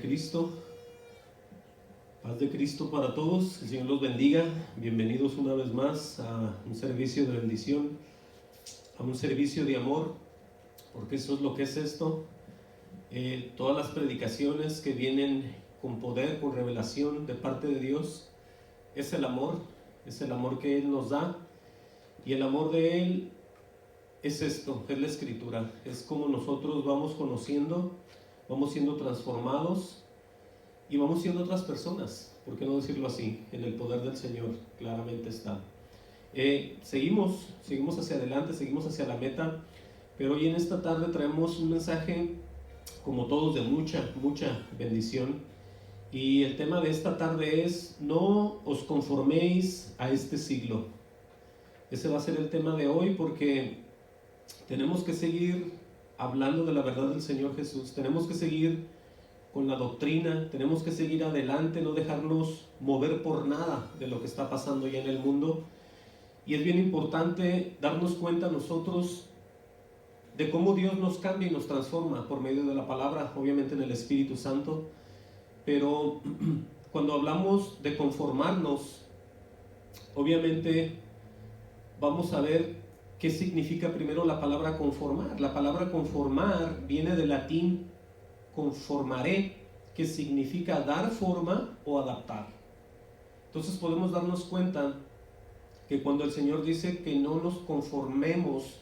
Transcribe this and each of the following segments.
Cristo, paz de Cristo para todos, el Señor los bendiga. Bienvenidos una vez más a un servicio de bendición, a un servicio de amor, porque eso es lo que es esto. Todas las predicaciones que vienen con poder, con revelación de parte de Dios, es el amor que Él nos da, y el amor de Él es esto, es la Escritura, es como nosotros vamos conociendo, vamos siendo transformados y vamos siendo otras personas, ¿por qué no decirlo así? En el poder del Señor, claramente está. Seguimos hacia adelante, seguimos hacia la meta, pero hoy en esta tarde traemos un mensaje, como todos, de mucha bendición. Y el tema de esta tarde es: no os conforméis a este siglo. Ese va a ser el tema de hoy, porque tenemos que seguir hablando de la verdad del Señor Jesús, tenemos que seguir con la doctrina, tenemos que seguir adelante, no dejarnos mover por nada de lo que está pasando ya en el mundo. Y es bien importante darnos cuenta nosotros de cómo Dios nos cambia y nos transforma por medio de la palabra, obviamente en el Espíritu Santo. Pero cuando hablamos de conformarnos, obviamente vamos a ver qué significa primero la palabra conformar. La palabra conformar viene del latín conformare, que significa dar forma o adaptar. Entonces podemos darnos cuenta que cuando el Señor dice que no nos conformemos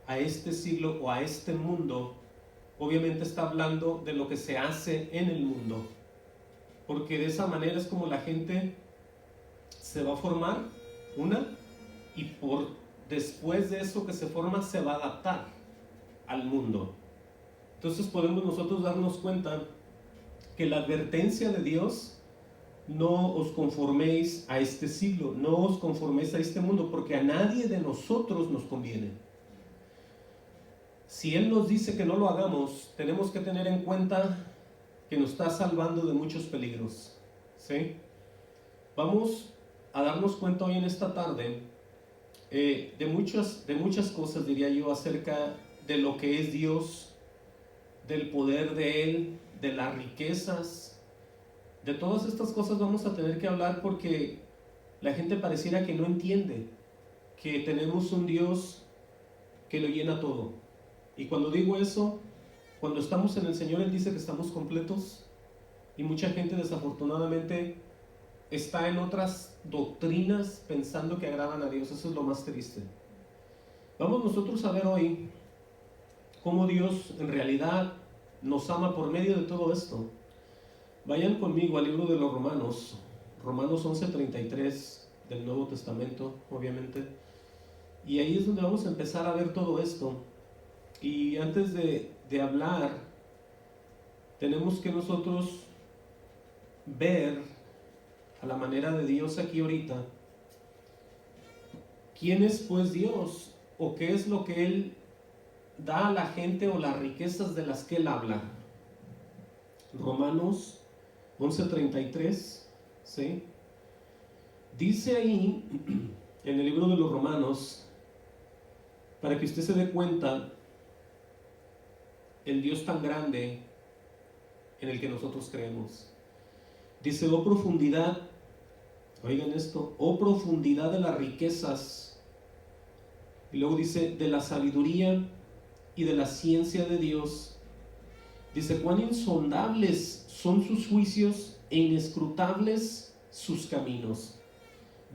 a este siglo o a este mundo, obviamente está hablando de lo que se hace en el mundo, porque de esa manera es como la gente se va a formar, y después de eso que se forma se va a adaptar al mundo. Entonces podemos nosotros darnos cuenta que la advertencia de Dios: no os conforméis a este siglo, no os conforméis a este mundo, porque a nadie de nosotros nos conviene. Si Él nos dice que no lo hagamos, tenemos que tener en cuenta que nos está salvando de muchos peligros, ¿sí? Vamos a darnos cuenta hoy en esta tarde de muchas cosas, diría yo, acerca de lo que es Dios, del poder de Él, de las riquezas. De todas estas cosas vamos a tener que hablar, porque la gente pareciera que no entiende que tenemos un Dios que lo llena todo. Y cuando digo eso, cuando estamos en el Señor, Él dice que estamos completos, y mucha gente desafortunadamente está en otras doctrinas pensando que agradan a Dios. Eso es lo más triste. Vamos nosotros a ver hoy cómo Dios en realidad nos ama por medio de todo esto. Vayan conmigo al libro de los Romanos 11:33 del Nuevo Testamento, obviamente. Y ahí es donde vamos a empezar a ver todo esto. Y antes de hablar, tenemos que nosotros ver a la manera de Dios aquí ahorita quién es pues Dios, o qué es lo que Él da a la gente, o las riquezas de las que Él habla. Romanos 11:33, ¿sí? Dice ahí en el libro de los Romanos, para que usted se dé cuenta el Dios tan grande en el que nosotros creemos. Dice: oh profundidad, oigan esto, oh profundidad de las riquezas, y luego dice: de la sabiduría y de la ciencia de Dios. Dice: cuán insondables son sus juicios e inescrutables sus caminos.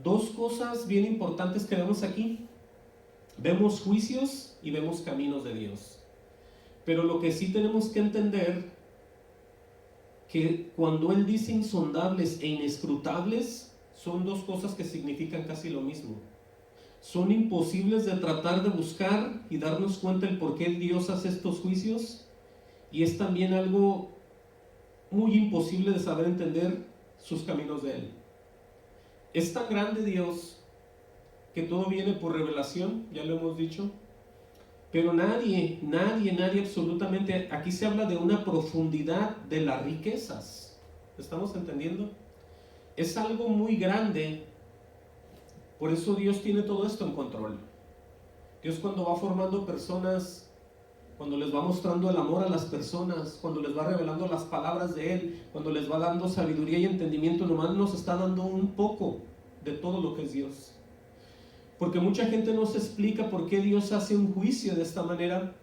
Dos cosas bien importantes que vemos aquí: vemos juicios y vemos caminos de Dios. Pero lo que sí tenemos que entender, que cuando Él dice insondables e inescrutables, son dos cosas que significan casi lo mismo. Son imposibles de tratar de buscar y darnos cuenta el por qué Dios hace estos juicios, y es también algo muy imposible de saber entender sus caminos de Él. Es tan grande Dios que todo viene por revelación, ya lo hemos dicho, pero nadie absolutamente, aquí se habla de una profundidad de las riquezas. ¿Estamos entendiendo? Es algo muy grande. Por eso Dios tiene todo esto en control. Dios, cuando va formando personas, cuando les va mostrando el amor a las personas, cuando les va revelando las palabras de Él, cuando les va dando sabiduría y entendimiento, nomás nos está dando un poco de todo lo que es Dios. Porque mucha gente no se explica por qué Dios hace un juicio de esta manera,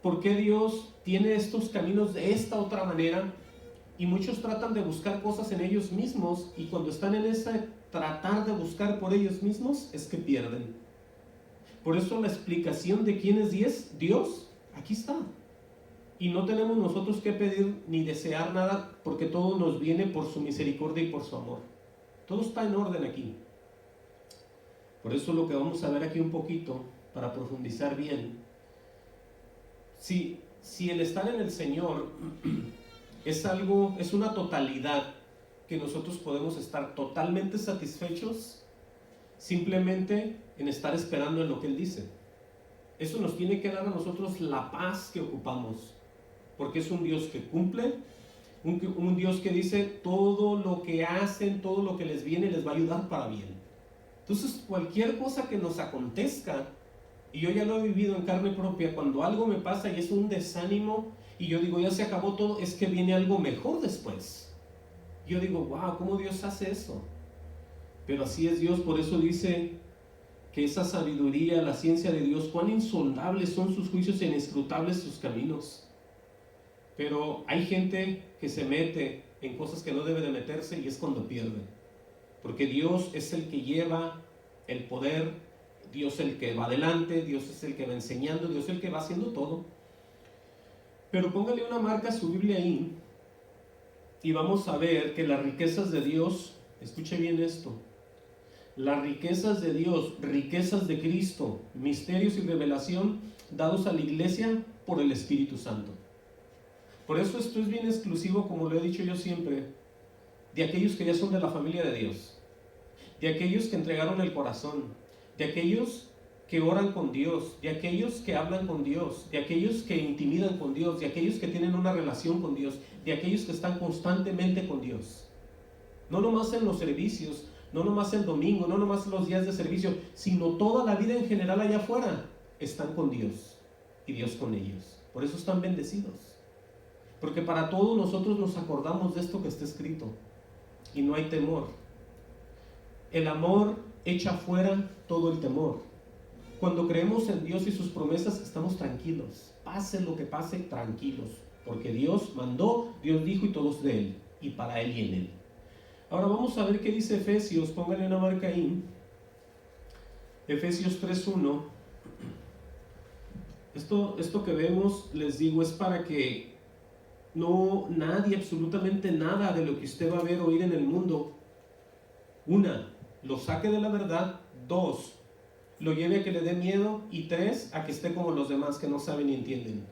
por qué Dios tiene estos caminos de esta otra manera, y muchos tratan de buscar cosas en ellos mismos, y cuando están en ese tratar de buscar por ellos mismos es que pierden. Por eso la explicación de quién es Dios, aquí está. Y no tenemos nosotros que pedir ni desear nada, porque todo nos viene por su misericordia y por su amor. Todo está en orden aquí. Por eso lo que vamos a ver aquí un poquito, para profundizar bien, si el estar en el Señor es una totalidad que nosotros podemos estar totalmente satisfechos simplemente en estar esperando en lo que Él dice. Eso nos tiene que dar a nosotros la paz que ocupamos, porque es un Dios que cumple, un Dios que dice todo lo que hacen, todo lo que les viene les va a ayudar para bien. Entonces cualquier cosa que nos acontezca, y yo ya lo he vivido en carne propia, cuando algo me pasa y es un desánimo y yo digo ya se acabó todo, es que viene algo mejor después. Yo digo wow, ¿cómo Dios hace eso? Pero así es Dios. Por eso dice que esa sabiduría, la ciencia de Dios, cuán insondables son sus juicios e inescrutables sus caminos. Pero hay gente que se mete en cosas que no debe de meterse y es cuando pierde. Porque Dios es el que lleva el poder, Dios es el que va adelante, Dios es el que va enseñando, Dios es el que va haciendo todo. Pero póngale una marca a su Biblia ahí y vamos a ver que las riquezas de Dios, escuche bien esto, las riquezas de Dios, riquezas de Cristo, misterios y revelación dados a la iglesia por el Espíritu Santo. Por eso esto es bien exclusivo, como lo he dicho yo siempre, de aquellos que ya son de la familia de Dios, de aquellos que entregaron el corazón, de aquellos que oran con Dios, de aquellos que hablan con Dios, de aquellos que intimidan con Dios, de aquellos que tienen una relación con Dios, de aquellos que están constantemente con Dios. No nomás en los servicios, no nomás el domingo, no nomás en los días de servicio, sino toda la vida en general allá afuera, están con Dios y Dios con ellos. Por eso están bendecidos. Porque para todos nosotros nos acordamos de esto que está escrito y no hay temor. El amor echa fuera todo el temor. Cuando creemos en Dios y sus promesas, estamos tranquilos. Pase lo que pase, tranquilos. Porque Dios mandó, Dios dijo y todo es de Él. Y para Él y en Él. Ahora vamos a ver qué dice Efesios. Pónganle una marca ahí. Efesios 3:1. Esto que vemos, les digo, es para que nadie, absolutamente nada de lo que usted va a ver o oír en el mundo, lo saque de la verdad. 2, lo lleve a que le dé miedo. Y 3, a que esté como los demás que no saben ni entienden.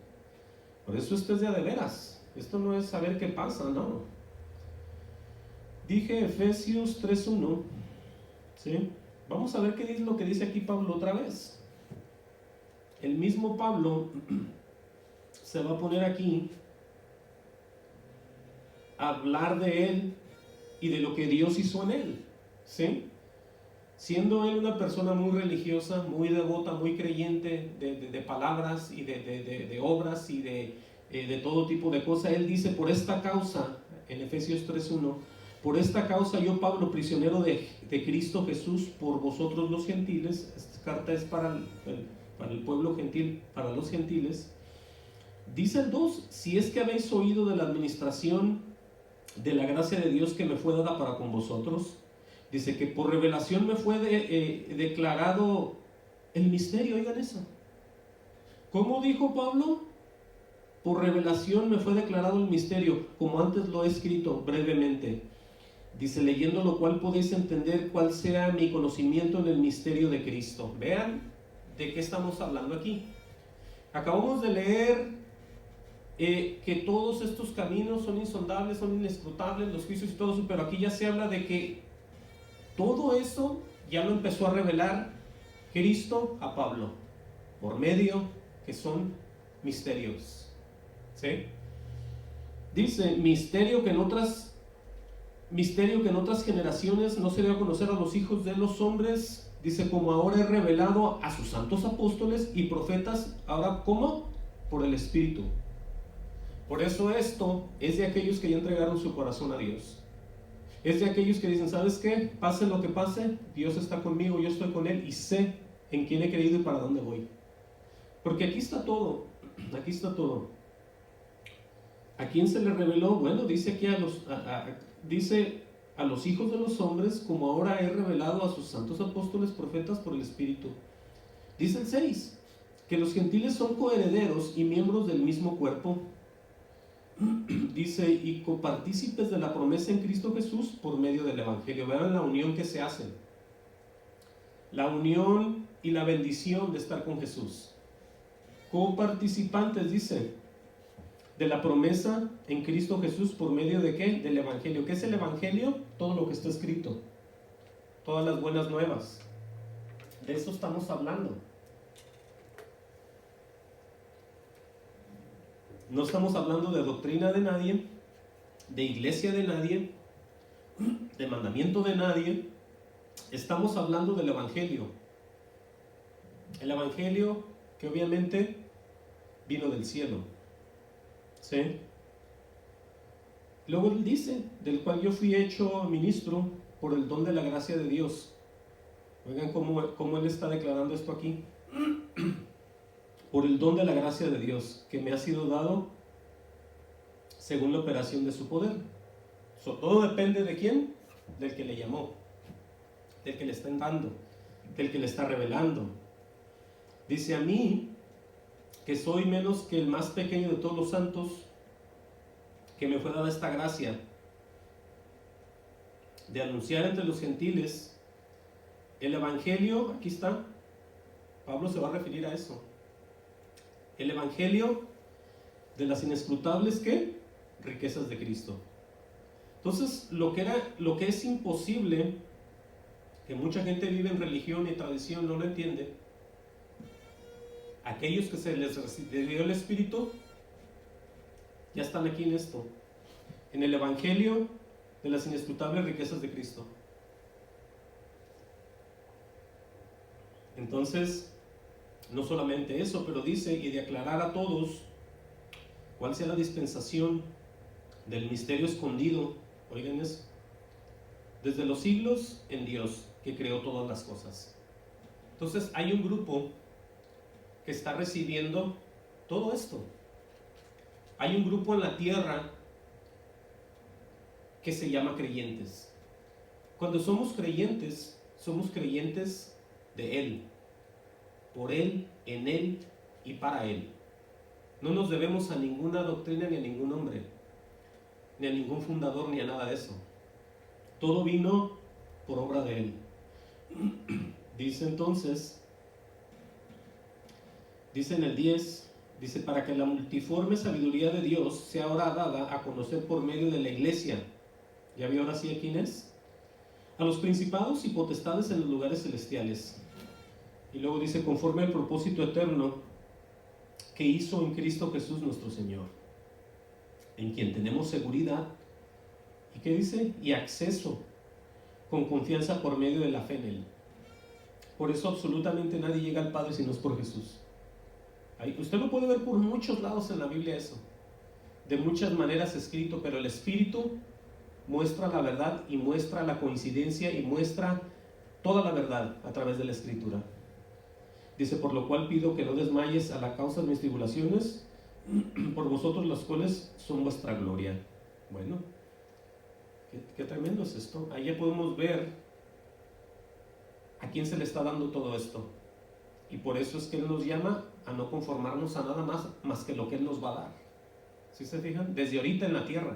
Por eso esto es de veras. Esto no es saber qué pasa, no. Dije Efesios 3:1, ¿sí? Vamos a ver qué es lo que dice aquí Pablo otra vez. El mismo Pablo se va a poner aquí a hablar de él y de lo que Dios hizo en él, ¿sí? Siendo él una persona muy religiosa, muy devota, muy creyente de palabras y de obras y de todo tipo de cosas, él dice: por esta causa, en Efesios 3:1, por esta causa yo, Pablo, prisionero de Cristo Jesús, por vosotros los gentiles. Esta carta es para el pueblo gentil, para los gentiles. Dice el 2: si es que habéis oído de la administración de la gracia de Dios que me fue dada para con vosotros. Dice que por revelación me fue declarado el misterio. Oigan eso. ¿Cómo dijo Pablo? Por revelación me fue declarado el misterio, como antes lo he escrito brevemente. Dice: leyendo lo cual podéis entender cuál sea mi conocimiento en el misterio de Cristo. Vean de qué estamos hablando aquí. Acabamos de leer que todos estos caminos son insondables, son inescrutables, los juicios y todo eso, pero aquí ya se habla de que todo eso ya lo empezó a revelar Cristo a Pablo, por medio que son misterios, ¿sí? Dice: misterio que en otras generaciones no se dio a conocer a los hijos de los hombres, dice, como ahora he revelado a sus santos apóstoles y profetas. Ahora, ¿cómo? por el Espíritu. Por eso esto es de aquellos que ya entregaron su corazón a Dios. Es de aquellos que dicen, ¿sabes qué? Pase lo que pase, Dios está conmigo, yo estoy con Él y sé en quién he creído y para dónde voy. Porque aquí está todo, aquí está todo. ¿A quién se le reveló? Bueno, dice aquí dice a los hijos de los hombres, como ahora he revelado a sus santos apóstoles, profetas por el Espíritu. Dice el 6, que los gentiles son coherederos y miembros del mismo cuerpo. Dice, y copartícipes de la promesa en Cristo Jesús por medio del Evangelio. Vean la unión que se hace. La unión y la bendición de estar con Jesús. Coparticipantes, dice, de la promesa en Cristo Jesús por medio de ¿qué? Del Evangelio. ¿Qué es el Evangelio? Todo lo que está escrito. Todas las buenas nuevas. De eso estamos hablando. No estamos hablando de doctrina de nadie, de iglesia de nadie, de mandamiento de nadie. Estamos hablando del Evangelio. El Evangelio que obviamente vino del cielo. ¿Sí? Luego él dice, del cual yo fui hecho ministro por el don de la gracia de Dios. Oigan cómo él está declarando esto aquí. Por el don de la gracia de Dios, que me ha sido dado según la operación de su poder. Todo depende de quién, del que le llamó, del que le está dando, del que le está revelando. Dice, a mí, que soy menos que el más pequeño de todos los santos, que me fue dada esta gracia de anunciar entre los gentiles el Evangelio. Aquí está, Pablo se va a referir a eso. El Evangelio de las inescrutables ¿qué? Riquezas de Cristo. Entonces, lo que es imposible, que mucha gente vive en religión y tradición, no lo entiende. Aquellos que se les dio el Espíritu, ya están aquí en esto, en el Evangelio de las inescrutables riquezas de Cristo. Entonces, no solamente eso, pero dice, y de aclarar a todos cuál sea la dispensación del misterio escondido, oigan eso, desde los siglos en Dios, que creó todas las cosas. Entonces hay un grupo que está recibiendo todo esto. Hay un grupo en la tierra que se llama creyentes. Cuando somos creyentes de Él, por Él, en Él y para Él. No nos debemos a ninguna doctrina ni a ningún hombre, ni a ningún fundador, ni a nada de eso. Todo vino por obra de Él. Dice entonces, dice en el 10, dice, para que la multiforme sabiduría de Dios sea ahora dada a conocer por medio de la iglesia. ¿Ya vio ahora sí a quién es? A los principados y potestades en los lugares celestiales. Y luego dice, conforme al propósito eterno que hizo en Cristo Jesús nuestro Señor, en quien tenemos seguridad, ¿y qué dice? Y acceso con confianza por medio de la fe en Él. Por eso absolutamente nadie llega al Padre si no es por Jesús. Usted lo puede ver por muchos lados en la Biblia eso, de muchas maneras escrito, pero el Espíritu muestra la verdad y muestra la coincidencia y muestra toda la verdad a través de la Escritura. Dice, por lo cual pido que no desmayes a la causa de mis tribulaciones, por vosotros las cuales son vuestra gloria. Bueno, qué tremendo es esto. Ahí ya podemos ver a quién se le está dando todo esto. Y por eso es que Él nos llama a no conformarnos a nada más que lo que Él nos va a dar. ¿Sí se fijan? Desde ahorita en la tierra.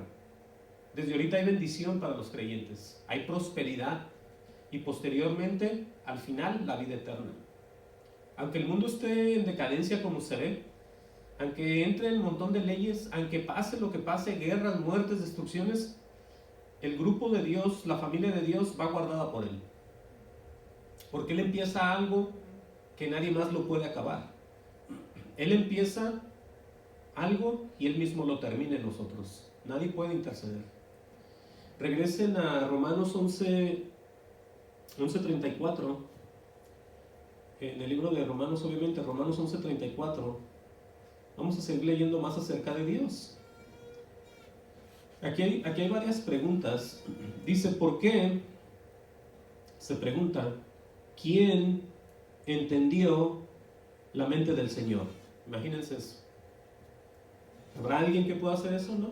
Desde ahorita hay bendición para los creyentes. Hay prosperidad. Y posteriormente, al final, la vida eterna. Aunque el mundo esté en decadencia como se ve, aunque entre un montón de leyes, aunque pase lo que pase, guerras, muertes, destrucciones, el grupo de Dios, la familia de Dios va guardada por Él. Porque Él empieza algo que nadie más lo puede acabar. Él empieza algo y Él mismo lo termina en nosotros. Nadie puede interceder. Regresen a Romanos 11:34. En el libro de Romanos, obviamente, Romanos 11:34, Vamos a seguir leyendo más acerca de Dios. Aquí hay varias preguntas. Dice, ¿por qué? Se pregunta, ¿quién entendió la mente del Señor? Imagínense eso. ¿Habrá alguien que pueda hacer eso, no?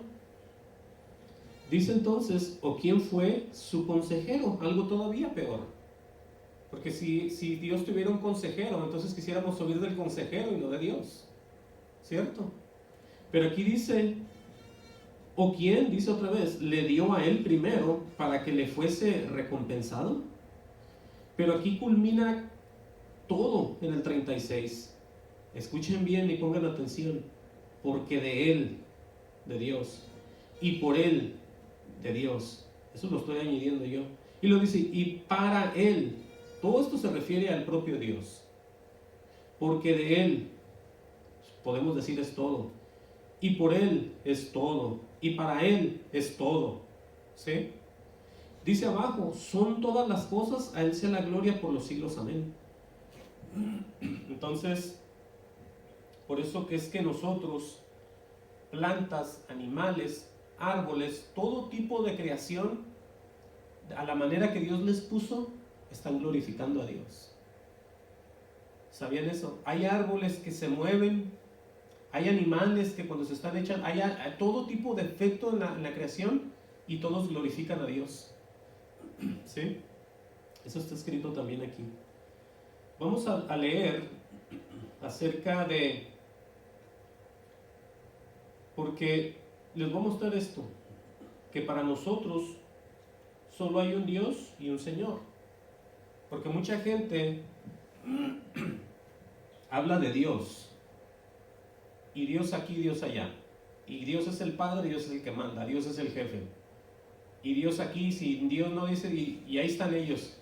Dice entonces, ¿o quién fue su consejero? Algo todavía peor. Porque si Dios tuviera un consejero, entonces quisiéramos oír del consejero y no de Dios. ¿Cierto? Pero aquí dice, ¿o quién, dice otra vez, le dio a él primero para que le fuese recompensado? Pero aquí culmina todo en el 36. Escuchen bien y pongan atención. Porque de él, de Dios, y por él, de Dios. Eso lo estoy añadiendo yo. Y lo dice, y para él. Todo esto se refiere al propio Dios. Porque de él, podemos decir, es todo. Y por él es todo. Y para él es todo. ¿Sí? Dice abajo, son todas las cosas, a él sea la gloria por los siglos. Amén. Entonces, por eso que es que nosotros, plantas, animales, árboles, todo tipo de creación, a la manera que Dios les puso, están glorificando a Dios. ¿Sabían eso? Hay árboles que se mueven, hay animales que cuando se están echando, hay todo tipo de efecto en la creación y todos glorifican a Dios. ¿Sí? Eso está escrito también aquí. Vamos a leer acerca de... Porque les voy a mostrar esto, que para nosotros solo hay un Dios y un Señor. Porque mucha gente habla de Dios, y Dios aquí, Dios allá, y Dios es el Padre, Dios es el que manda, Dios es el jefe, y Dios aquí, si Dios no dice, y ahí están ellos.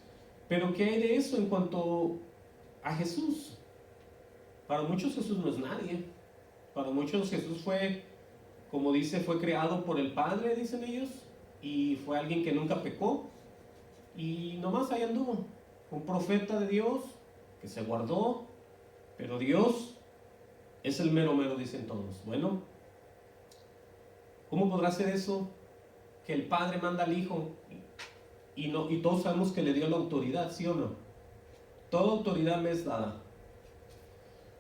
Pero ¿qué hay de eso en cuanto a Jesús? Para muchos Jesús no es nadie. Para muchos Jesús fue, como dice, fue creado por el Padre, dicen ellos, y fue alguien que nunca pecó, y nomás ahí anduvo, un profeta de Dios que se guardó, pero Dios es el mero mero, dicen todos. Bueno, ¿cómo podrá ser eso? Que el Padre manda al Hijo y todos sabemos que le dio la autoridad, ¿sí o no? Toda autoridad me es dada.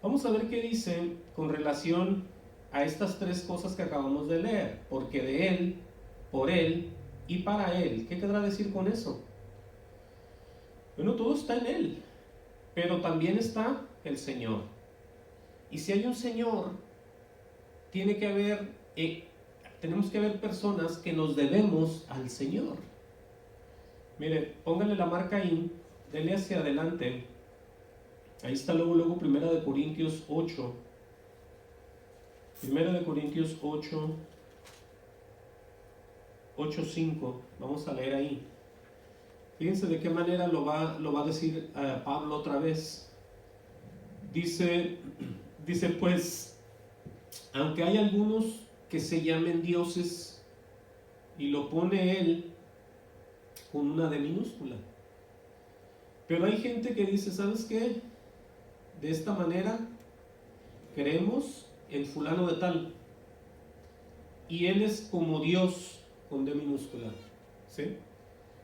Vamos a ver qué dice con relación a estas tres cosas que acabamos de leer. Porque de Él, por Él y para Él. ¿Qué querrá decir con eso? Bueno, todo está en Él, pero también está el Señor. Y si hay un Señor, tenemos que haber personas que nos debemos al Señor. Mire, póngale la marca ahí, denle hacia adelante. Ahí está luego 1 Corintios 8. 1 Corintios 8, 8:5. Vamos a leer ahí. Fíjense de qué manera lo va a decir Pablo otra vez. Dice pues, aunque hay algunos que se llamen dioses, y lo pone él con una D minúscula. Pero hay gente que dice, ¿sabes qué? De esta manera creemos en fulano de tal, y él es como Dios con D minúscula. ¿Sí?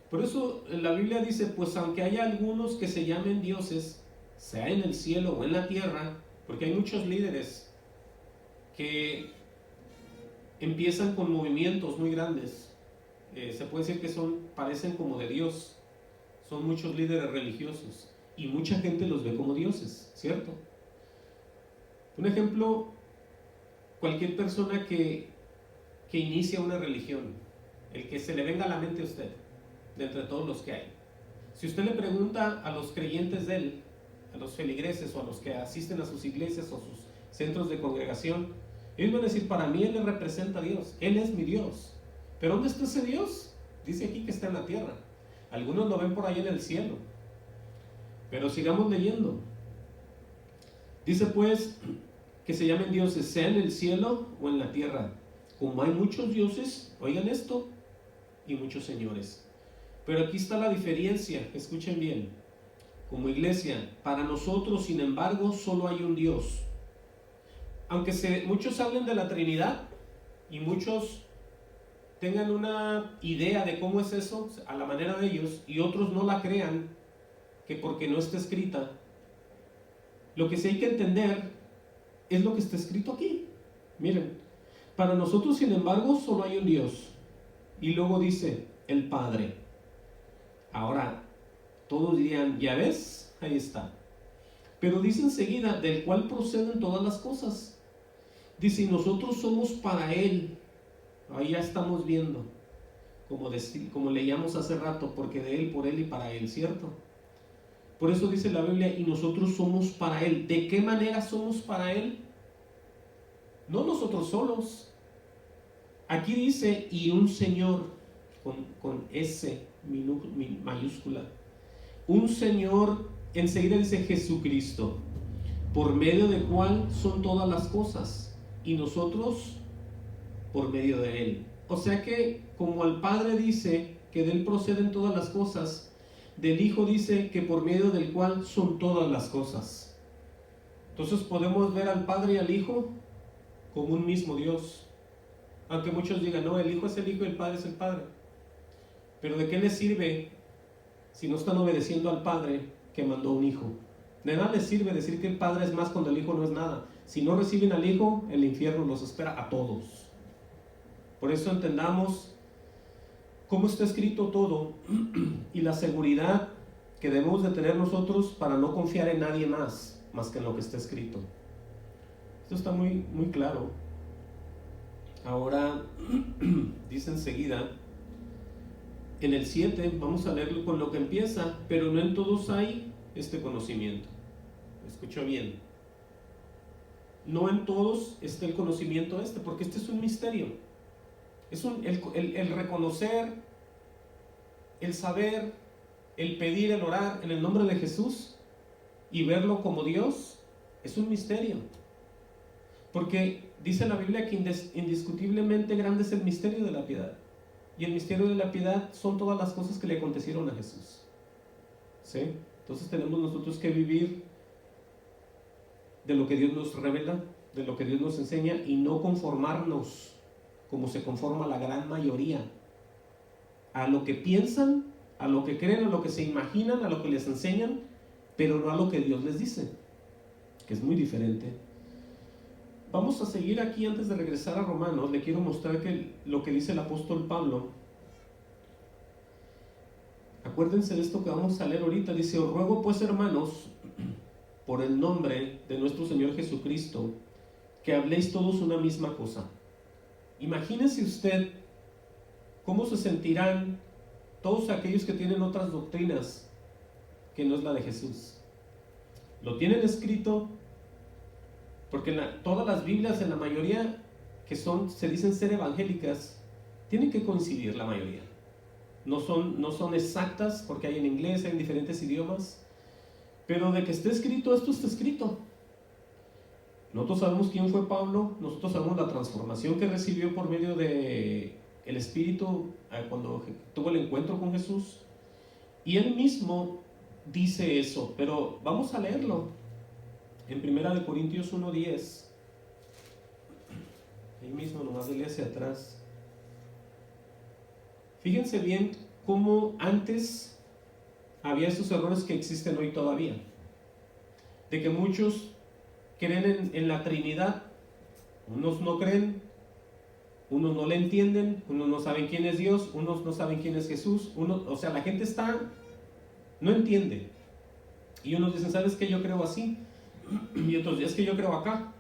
Por eso la Biblia dice, pues aunque haya algunos que se llamen dioses, sea en el cielo o en la tierra, porque hay muchos líderes que empiezan con movimientos muy grandes, se puede decir que parecen como de Dios, son muchos líderes religiosos, y mucha gente los ve como dioses, ¿cierto? Un ejemplo, cualquier persona que inicia una religión, el que se le venga a la mente a usted, de entre todos los que hay. Si usted le pregunta a los creyentes de él, a los feligreses o a los que asisten a sus iglesias o sus centros de congregación, ellos van a decir, para mí él le representa a Dios, él es mi Dios. ¿Pero dónde está ese Dios? Dice aquí que está en la tierra. Algunos lo ven por ahí en el cielo. Pero sigamos leyendo. Dice pues que se llamen dioses, sea en el cielo o en la tierra. Como hay muchos dioses, oigan esto, y muchos señores. Pero aquí está la diferencia, escuchen bien. Como iglesia, para nosotros, sin embargo, solo hay un Dios, aunque muchos hablen de la Trinidad y muchos tengan una idea de cómo es eso a la manera de ellos y otros no la crean, que porque no está escrita, lo que sí hay que entender es lo que está escrito aquí. Miren, para nosotros, sin embargo, solo hay un Dios. Y luego dice, el Padre. Ahora, todos dirían, ya ves, ahí está. Pero dice enseguida, del cual proceden todas las cosas. Dice, y nosotros somos para Él. Ahí ya estamos viendo, como leíamos hace rato, porque de Él, por Él y para Él, ¿cierto? Por eso dice la Biblia, y nosotros somos para Él. ¿De qué manera somos para Él? No nosotros solos. Aquí dice, y un Señor, con S mayúscula. Un Señor, enseguida dice Jesucristo, por medio del cual son todas las cosas, y nosotros por medio de Él. O sea que, como al Padre dice que de Él proceden todas las cosas, del Hijo dice que por medio del cual son todas las cosas. Entonces podemos ver al Padre y al Hijo como un mismo Dios. Aunque muchos digan, no, el Hijo es el Hijo y el Padre es el Padre. Pero ¿de qué les sirve si no están obedeciendo al Padre que mandó un Hijo? De nada les sirve decir que el Padre es más cuando el Hijo no es nada. Si no reciben al Hijo, el infierno los espera a todos. Por eso entendamos cómo está escrito todo y la seguridad que debemos de tener nosotros para no confiar en nadie más que en lo que está escrito. Esto está muy, muy claro. Ahora dice enseguida en el 7, vamos a leerlo con lo que empieza, pero no en todos hay este conocimiento. Escuchó bien. No en todos está el conocimiento porque este es un misterio. Es el reconocer, el saber, el pedir, el orar en el nombre de Jesús y verlo como Dios, es un misterio. Porque dice la Biblia que indiscutiblemente grande es el misterio de la piedad. Y el misterio de la piedad son todas las cosas que le acontecieron a Jesús. ¿Sí? Entonces tenemos nosotros que vivir de lo que Dios nos revela, de lo que Dios nos enseña, y no conformarnos como se conforma la gran mayoría a lo que piensan, a lo que creen, a lo que se imaginan, a lo que les enseñan, pero no a lo que Dios les dice, que es muy diferente. Vamos a seguir aquí. Antes de regresar a Romanos, le quiero mostrar lo que dice el apóstol Pablo. Acuérdense de esto que vamos a leer ahorita. Dice, os ruego pues, hermanos, por el nombre de nuestro Señor Jesucristo, que habléis todos una misma cosa. Imagínese usted cómo se sentirán todos aquellos que tienen otras doctrinas que no es la de Jesús. Lo tienen escrito, porque todas las Biblias, en la mayoría que se dicen ser evangélicas, tienen que coincidir la mayoría. No son exactas, porque hay en inglés, hay en diferentes idiomas, pero de que esté escrito, esto está escrito. Nosotros sabemos quién fue Pablo, nosotros sabemos la transformación que recibió por medio de el Espíritu cuando tuvo el encuentro con Jesús, y él mismo dice eso. Pero vamos a leerlo en 1 Corintios 1:10. Ahí mismo, nomás dele hacia atrás. Fíjense bien cómo antes había esos errores que existen hoy todavía, de que muchos creen en la Trinidad, unos no creen, unos no le entienden, unos no saben quién es Dios, unos no saben quién es Jesús, o sea, la gente no entiende, y unos dicen, ¿sabes qué? Yo creo así, y otros, es que yo creo acá.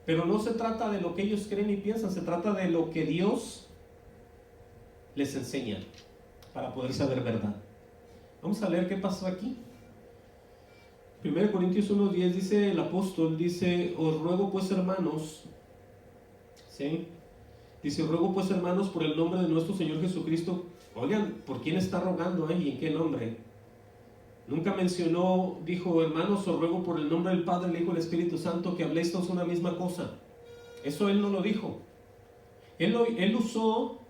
Pero no se trata de lo que ellos creen y piensan, se trata de lo que Dios les enseña para poder saber verdad. Vamos a leer qué pasó aquí. 1 Corintios 1:10 dice el apóstol, dice, os ruego pues, hermanos, ¿sí? Dice, os ruego pues, hermanos, por el nombre de nuestro Señor Jesucristo. Oigan, ¿por quién está rogando ahí? ¿En qué nombre? Nunca mencionó, dijo, hermanos, os ruego por el nombre del Padre, el Hijo y el Espíritu Santo, que habléis todos una misma cosa. Eso él no lo dijo. Él usó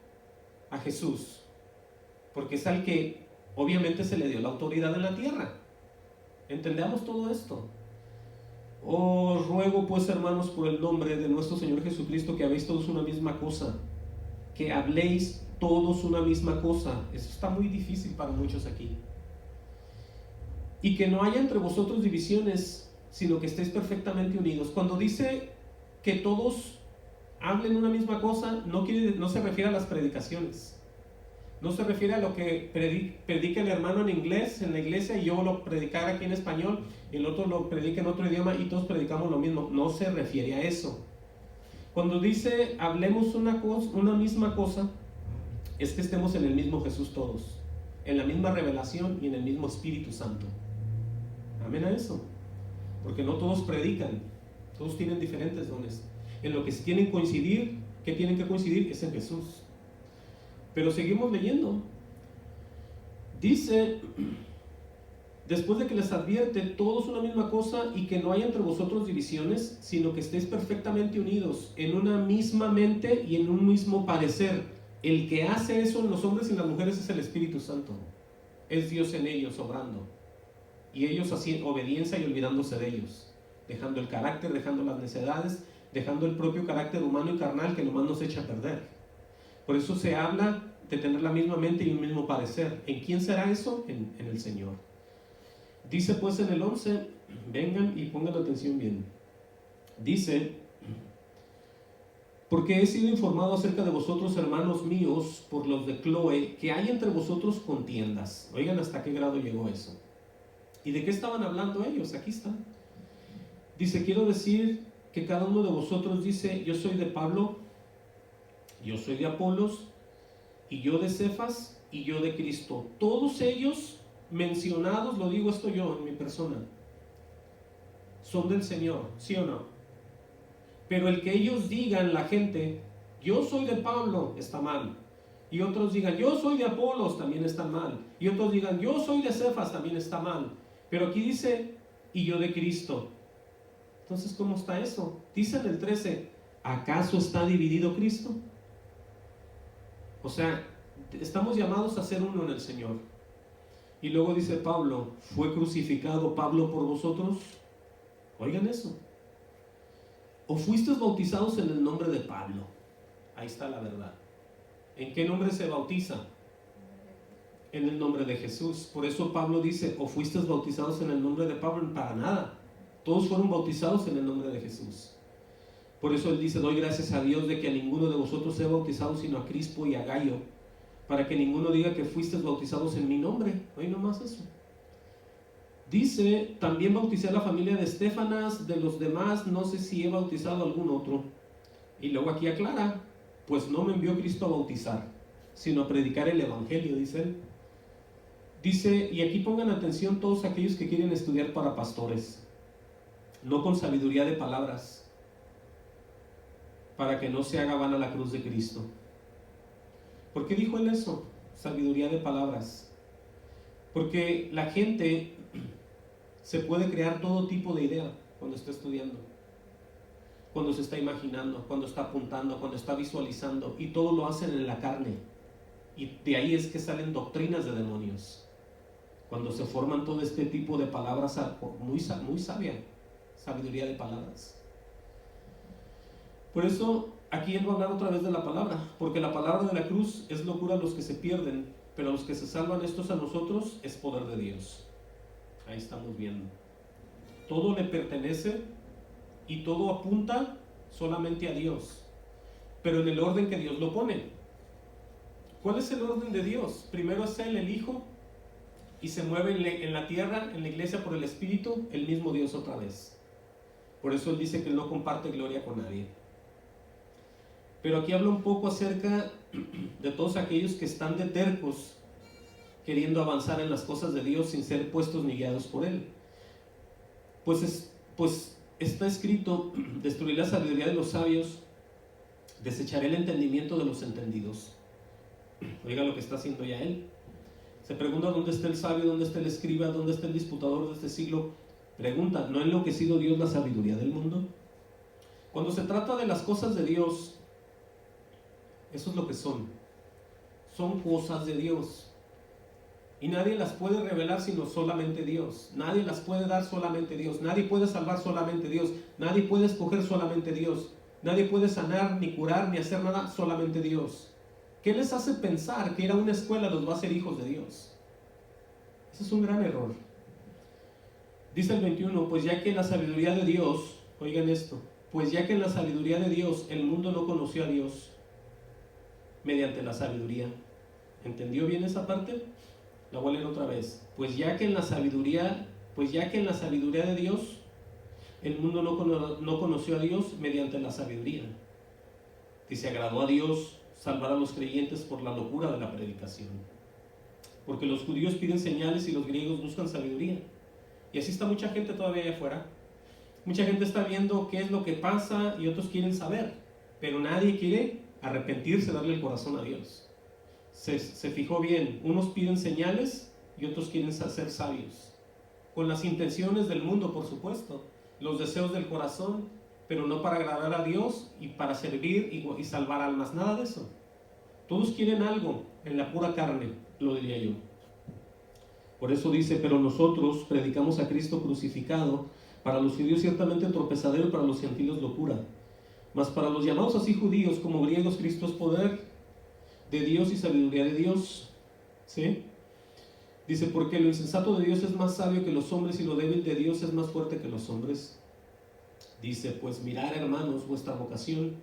a Jesús, porque es al que obviamente se le dio la autoridad en la tierra. Entendamos todo esto. Os ruego pues, hermanos, por el nombre de nuestro Señor Jesucristo, que habéis todos una misma cosa, que habléis todos una misma cosa. Eso está muy difícil para muchos aquí. Y que no haya entre vosotros divisiones, sino que estéis perfectamente unidos. Cuando dice que todos hablen una misma cosa, no se refiere a las predicaciones. No se refiere a lo que predica el hermano en inglés en la iglesia y yo lo predicar aquí en español y el otro lo predica en otro idioma y todos predicamos lo mismo. No se refiere a eso. Cuando dice hablemos una misma cosa, es que estemos en el mismo Jesús todos, en la misma revelación y en el mismo Espíritu Santo. Amén a eso. Porque no todos predican, todos tienen diferentes dones. En lo que tienen que coincidir es en Jesús. Pero seguimos leyendo. Dice, después de que les advierte todos una misma cosa y que no haya entre vosotros divisiones, sino que estéis perfectamente unidos en una misma mente y en un mismo parecer. El que hace eso en los hombres y en las mujeres es el Espíritu Santo. Es Dios en ellos obrando. Y ellos haciendo obediencia y olvidándose de ellos. Dejando el carácter, dejando las necedades, dejando el propio carácter humano y carnal que nomás nos echa a perder. Por eso se habla de tener la misma mente y un mismo parecer. ¿En quién será eso? En el Señor. Dice pues en el 11, vengan y pongan atención bien. Dice, porque he sido informado acerca de vosotros, hermanos míos, por los de Cloe, que hay entre vosotros contiendas. Oigan hasta qué grado llegó eso. ¿Y de qué estaban hablando ellos? Aquí está. Dice, quiero decir que cada uno de vosotros dice, yo soy de Pablo, yo soy de Apolos, y yo de Cefas, y yo de Cristo. Todos ellos mencionados, lo digo esto yo en mi persona, son del Señor, ¿sí o no? Pero el que ellos digan, la gente, yo soy de Pablo, está mal. Y otros digan, yo soy de Apolos, también está mal. Y otros digan, yo soy de Cefas, también está mal. Pero aquí dice, y yo de Cristo. Entonces, ¿cómo está eso? Dice en el 13, ¿acaso está dividido Cristo? O sea, estamos llamados a ser uno en el Señor. Y luego dice Pablo, ¿fue crucificado Pablo por vosotros? Oigan eso. ¿O fuisteis bautizados en el nombre de Pablo? Ahí está la verdad. ¿En qué nombre se bautiza? En el nombre de Jesús. Por eso Pablo dice, ¿o fuisteis bautizados en el nombre de Pablo? Para nada. Todos fueron bautizados en el nombre de Jesús. Por eso él dice, doy gracias a Dios de que a ninguno de vosotros sea bautizado sino a Crispo y a Gayo, para que ninguno diga que fuisteis bautizados en mi nombre. Oye, nomás eso. Dice, también bauticé a la familia de Estéfanas, de los demás no sé si he bautizado a algún otro. Y luego aquí aclara, pues no me envió Cristo a bautizar, sino a predicar el evangelio, dice él. Dice, y aquí pongan atención todos aquellos que quieren estudiar para pastores, no con sabiduría de palabras, para que no se haga vana la cruz de Cristo. ¿Por qué dijo él eso? Sabiduría de palabras. Porque la gente se puede crear todo tipo de idea cuando está estudiando, cuando se está imaginando, cuando está apuntando, cuando está visualizando, y todo lo hacen en la carne. Y de ahí es que salen doctrinas de demonios. Cuando se forman todo este tipo de palabras muy sabia, sabiduría de palabras. Por eso aquí él va a hablar otra vez de la palabra, porque la palabra de la cruz es locura a los que se pierden, pero a los que se salvan, estos a nosotros, es poder de Dios. Ahí estamos viendo. Todo le pertenece y todo apunta solamente a Dios, pero en el orden que Dios lo pone. ¿Cuál es el orden de Dios? Primero es Él, el Hijo, y se mueve en la tierra, en la iglesia por el Espíritu, el mismo Dios otra vez. Por eso Él dice que Él no comparte gloria con nadie. Pero aquí habla un poco acerca de todos aquellos que están de tercos, queriendo avanzar en las cosas de Dios sin ser puestos ni guiados por Él. Pues está escrito, destruiré la sabiduría de los sabios, desecharé el entendimiento de los entendidos. Oiga lo que está haciendo ya Él. Se pregunta dónde está el sabio, dónde está el escriba, dónde está el disputador de este siglo. Pregunta, ¿no ha enloquecido Dios la sabiduría del mundo? Cuando se trata de las cosas de Dios, eso es lo que son. Son cosas de Dios. Y nadie las puede revelar sino solamente Dios. Nadie las puede dar solamente Dios. Nadie puede salvar solamente Dios. Nadie puede escoger solamente Dios. Nadie puede sanar, ni curar, ni hacer nada solamente Dios. ¿Qué les hace pensar que ir a una escuela los va a hacer hijos de Dios? Ese es un gran error. Dice el 21, pues ya que en la sabiduría de Dios, oigan esto, pues ya que en la sabiduría de Dios el mundo no conoció a Dios mediante la sabiduría. ¿Entendió bien esa parte? La voy a leer otra vez. Pues ya que en la sabiduría de Dios el mundo no conoció a Dios mediante la sabiduría. Dice, agradó a Dios salvar a los creyentes por la locura de la predicación. Porque los judíos piden señales y los griegos buscan sabiduría. Y así está mucha gente todavía allá afuera. Mucha gente está viendo qué es lo que pasa y otros quieren saber. Pero nadie quiere arrepentirse, darle el corazón a Dios. Se fijó bien, unos piden señales y otros quieren ser sabios. Con las intenciones del mundo, por supuesto. Los deseos del corazón, pero no para agradar a Dios y para servir y salvar almas. Nada de eso. Todos quieren algo en la pura carne, lo diría yo. Por eso dice, pero nosotros predicamos a Cristo crucificado, para los judíos ciertamente tropezadero y para los gentiles locura. Mas para los llamados así judíos como griegos, Cristo es poder de Dios y sabiduría de Dios. ¿Sí? Dice, porque lo insensato de Dios es más sabio que los hombres y lo débil de Dios es más fuerte que los hombres. Dice, pues mirad, hermanos, vuestra vocación.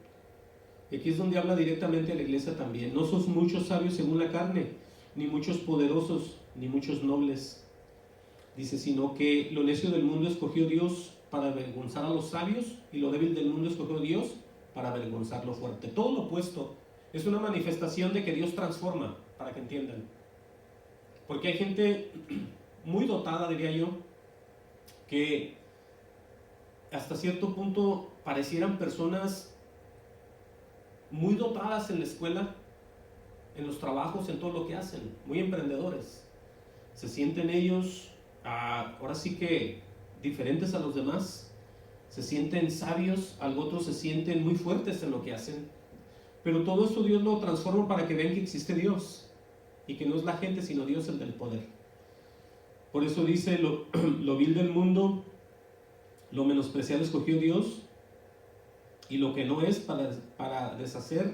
Y aquí es donde habla directamente a la iglesia también. No sos muchos sabios según la carne, ni muchos poderosos, ni muchos nobles. Dice, sino que lo necio del mundo escogió Dios para avergonzar a los sabios, y lo débil del mundo escogió Dios para avergonzar lo fuerte. Todo lo opuesto. Es una manifestación de que Dios transforma, para que entiendan. Porque hay gente muy dotada, diría yo, que hasta cierto punto parecieran personas muy dotadas en la escuela, en los trabajos, en todo lo que hacen, muy emprendedores. Se sienten ellos, ahora sí que diferentes a los demás, se sienten sabios, otros se sienten muy fuertes en lo que hacen, pero todo esto Dios lo transforma para que vean que existe Dios y que no es la gente sino Dios el del poder. Por eso dice, lo vil del mundo, lo menospreciado escogió Dios, y lo que no es para deshacer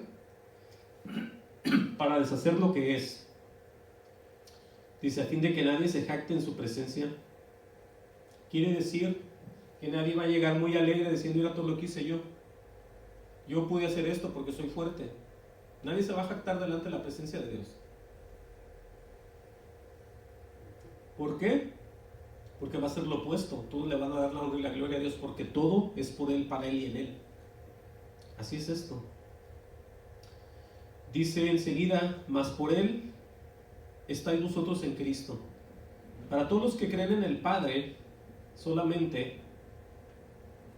lo que es. Dice, a fin de que nadie se jacte en su presencia. Quiere decir que nadie va a llegar muy alegre diciendo, mira todo lo que hice yo. Yo pude hacer esto porque soy fuerte. Nadie se va a jactar delante de la presencia de Dios. ¿Por qué? Porque va a ser lo opuesto. Todos le van a dar la honra y la gloria a Dios, porque todo es por Él, para Él y en Él. Así es esto. Dice enseguida, mas por Él estáis vosotros en Cristo. Para todos los que creen en el Padre, solamente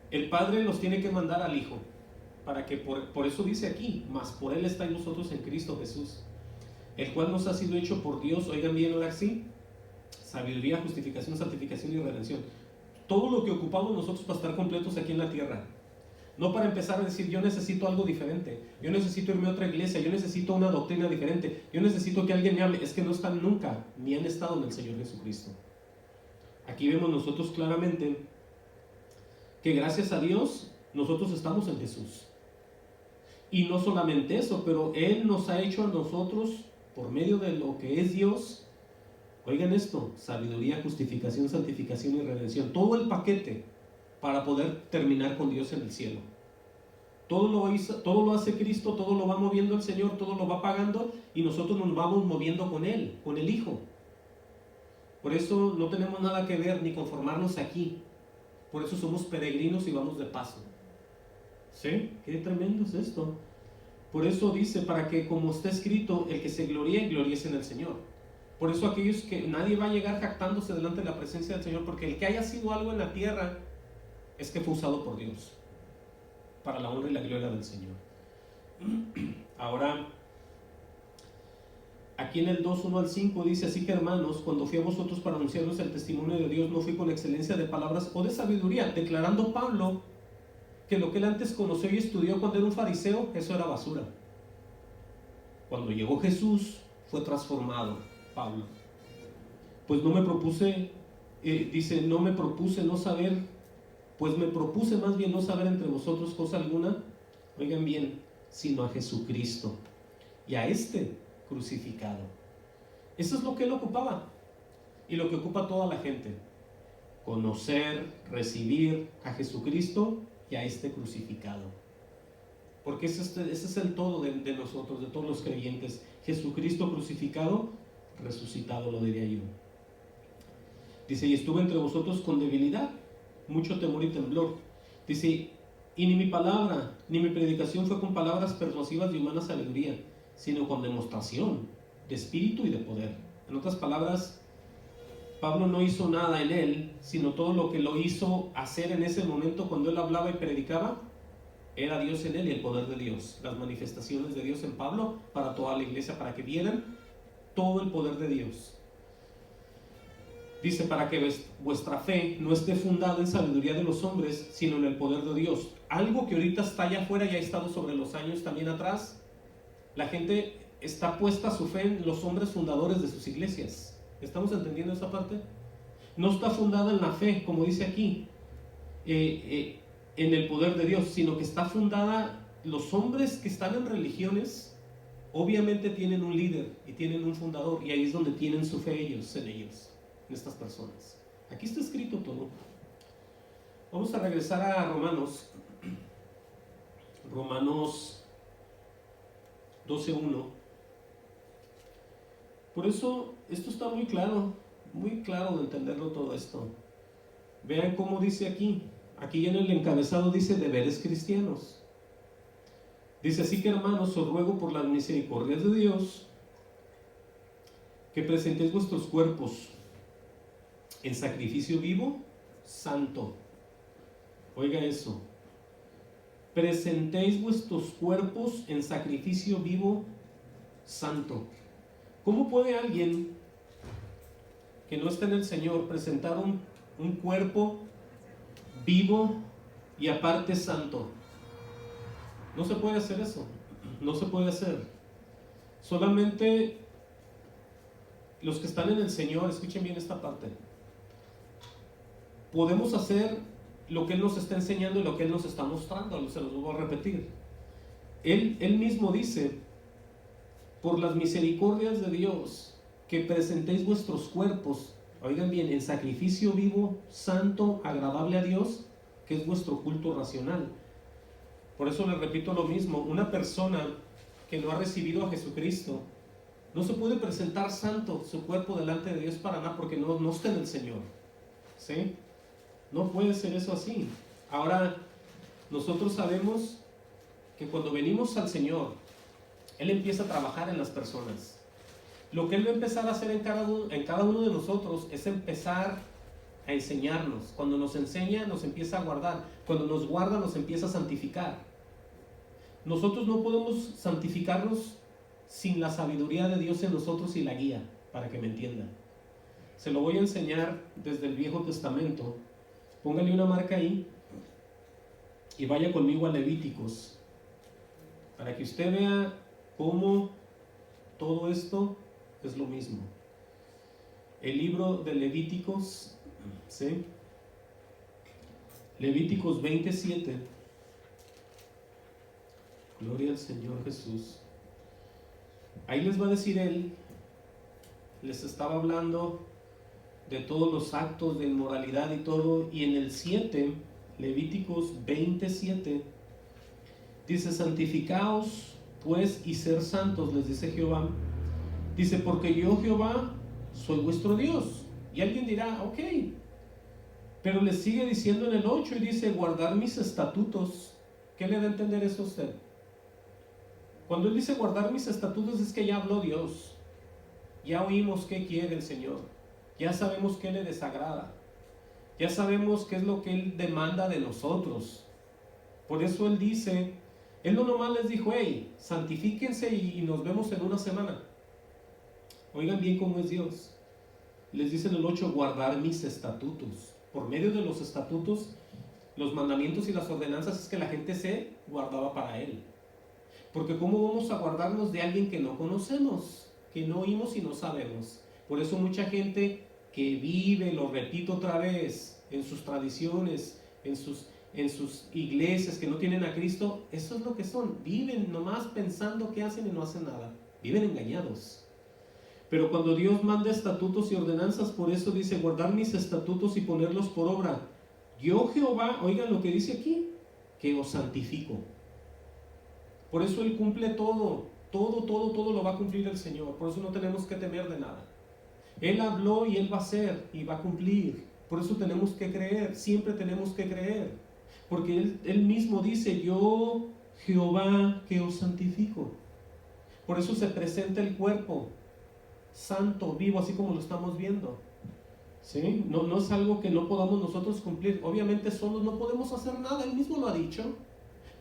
el Padre los tiene que mandar al Hijo, para que por eso dice aquí, mas por Él estáis vosotros en Cristo Jesús, el cual nos ha sido hecho por Dios, oigan bien ahora sí, sabiduría, justificación, santificación y redención. Todo lo que ocupamos nosotros para estar completos aquí en la tierra. No para empezar a decir, yo necesito algo diferente, yo necesito irme a otra iglesia, yo necesito una doctrina diferente, yo necesito que alguien me hable. Es que no están nunca, ni han estado en el Señor Jesucristo. Aquí vemos nosotros claramente que gracias a Dios nosotros estamos en Jesús. Y no solamente eso, pero Él nos ha hecho a nosotros, por medio de lo que es Dios, oigan esto, sabiduría, justificación, santificación y redención, todo el paquete para poder terminar con Dios en el cielo. Todo lo hace Cristo, todo lo va moviendo el Señor, todo lo va pagando, y nosotros nos vamos moviendo con Él, con el Hijo. Por eso no tenemos nada que ver ni conformarnos aquí. Por eso somos peregrinos y vamos de paso. ¿Sí? Qué tremendo es esto. Por eso dice, para que como está escrito, el que se gloríe, gloríese en el Señor. Por eso aquellos que nadie va a llegar jactándose delante de la presencia del Señor, porque el que haya sido algo en la tierra es que fue usado por Dios para la honra y la gloria del Señor. Ahora, aquí en el 2:1 al 5 dice, así que hermanos, cuando fui a vosotros para anunciaros el testimonio de Dios, no fui con excelencia de palabras o de sabiduría, declarando Pablo que lo que él antes conoció y estudió cuando era un fariseo, eso era basura. Cuando llegó Jesús, fue transformado Pablo. pues no me propuse, dice, no me propuse no saber, pues me propuse más bien no saber entre vosotros cosa alguna, oigan bien, sino a Jesucristo y a este crucificado. Eso es lo que él ocupaba y lo que ocupa toda la gente: conocer, recibir a Jesucristo y a este crucificado. Porque ese es el todo de nosotros, de todos los creyentes: Jesucristo crucificado, resucitado, lo diría yo. Dice, y estuve entre vosotros con debilidad, mucho temor y temblor. Dice, y ni mi palabra, ni mi predicación fue con palabras persuasivas de humana sabiduría, sino con demostración de espíritu y de poder. En otras palabras, Pablo no hizo nada en él, sino todo lo que lo hizo hacer en ese momento cuando él hablaba y predicaba, era Dios en él y el poder de Dios. Las manifestaciones de Dios en Pablo para toda la iglesia, para que vieran todo el poder de Dios. Dice, para que vuestra fe no esté fundada en sabiduría de los hombres, sino en el poder de Dios. Algo que ahorita está allá afuera y ha estado sobre los años también atrás. La gente está puesta su fe en los hombres fundadores de sus iglesias. ¿Estamos entendiendo esa parte? No está fundada en la fe, como dice aquí, en el poder de Dios, sino que está fundada, los hombres que están en religiones, obviamente tienen un líder y tienen un fundador, y ahí es donde tienen su fe ellos, en estas personas. Aquí está escrito todo. Vamos a regresar a Romanos 12:1. Por eso esto está muy claro de entenderlo todo esto. Vean cómo dice aquí en el encabezado dice deberes cristianos. Dice, así que hermanos, os ruego por las misericordias de Dios que presentéis vuestros cuerpos en sacrificio vivo, santo. Oiga eso. Presentéis vuestros cuerpos en sacrificio vivo, santo. ¿Cómo puede alguien que no está en el Señor presentar un cuerpo vivo y aparte santo? No se puede hacer eso. No se puede hacer. Solamente los que están en el Señor, escuchen bien esta parte, podemos hacer lo que Él nos está enseñando y lo que Él nos está mostrando. Se los voy a repetir. Él mismo dice, por las misericordias de Dios, que presentéis vuestros cuerpos, oigan bien, en sacrificio vivo, santo, agradable a Dios, que es vuestro culto racional. Por eso les repito lo mismo, una persona que no ha recibido a Jesucristo no se puede presentar santo su cuerpo delante de Dios para nada, porque no está en el Señor, ¿sí? No puede ser eso así. Ahora, nosotros sabemos que cuando venimos al Señor, Él empieza a trabajar en las personas. Lo que Él va a empezar a hacer en cada uno de nosotros es empezar a enseñarnos. Cuando nos enseña, nos empieza a guardar. Cuando nos guarda, nos empieza a santificar. Nosotros no podemos santificarnos sin la sabiduría de Dios en nosotros y la guía, para que me entiendan. Se lo voy a enseñar desde el Viejo Testamento. Póngale una marca ahí y vaya conmigo a Levíticos, para que usted vea cómo todo esto es lo mismo. El libro de Levíticos, ¿sí? Levíticos 27. Gloria al Señor Jesús. Ahí les va a decir Él, les estaba hablando de todos los actos de inmoralidad y todo, y en el 7, Levíticos 27, dice, santificaos pues y ser santos, les dice Jehová. Dice, porque yo Jehová soy vuestro Dios. Y alguien dirá, ok, pero le sigue diciendo en el 8 y dice, guardar mis estatutos. ¿Qué le da a entender eso a usted? Cuando Él dice guardar mis estatutos es que ya habló Dios. Ya oímos qué quiere el Señor. Ya sabemos qué le desagrada. Ya sabemos qué es lo que Él demanda de nosotros. Por eso Él dice, Él no nomás les dijo, hey, santifíquense y nos vemos en una semana. Oigan bien cómo es Dios. Les dice en el 8, guardar mis estatutos. Por medio de los estatutos, los mandamientos y las ordenanzas es que la gente se guardaba para Él. Porque ¿cómo vamos a guardarnos de alguien que no conocemos, que no oímos y no sabemos? Por eso mucha gente que vive, lo repito otra vez, en sus tradiciones, en sus iglesias que no tienen a Cristo, eso es lo que son. Viven nomás pensando que hacen y no hacen nada. Viven engañados. Pero cuando Dios manda estatutos y ordenanzas, por eso dice, guardar mis estatutos y ponerlos por obra. Yo Jehová, oigan lo que dice aquí, que os santifico. Por eso Él cumple todo lo va a cumplir el Señor. Por eso no tenemos que temer de nada. Él habló y Él va a hacer y va a cumplir. Por eso tenemos que creer, siempre tenemos que creer. Porque Él mismo dice, yo Jehová que os santifico. Por eso se presenta el cuerpo santo, vivo, así como lo estamos viendo. ¿Sí? No es algo que no podamos nosotros cumplir. Obviamente solos no podemos hacer nada, Él mismo lo ha dicho.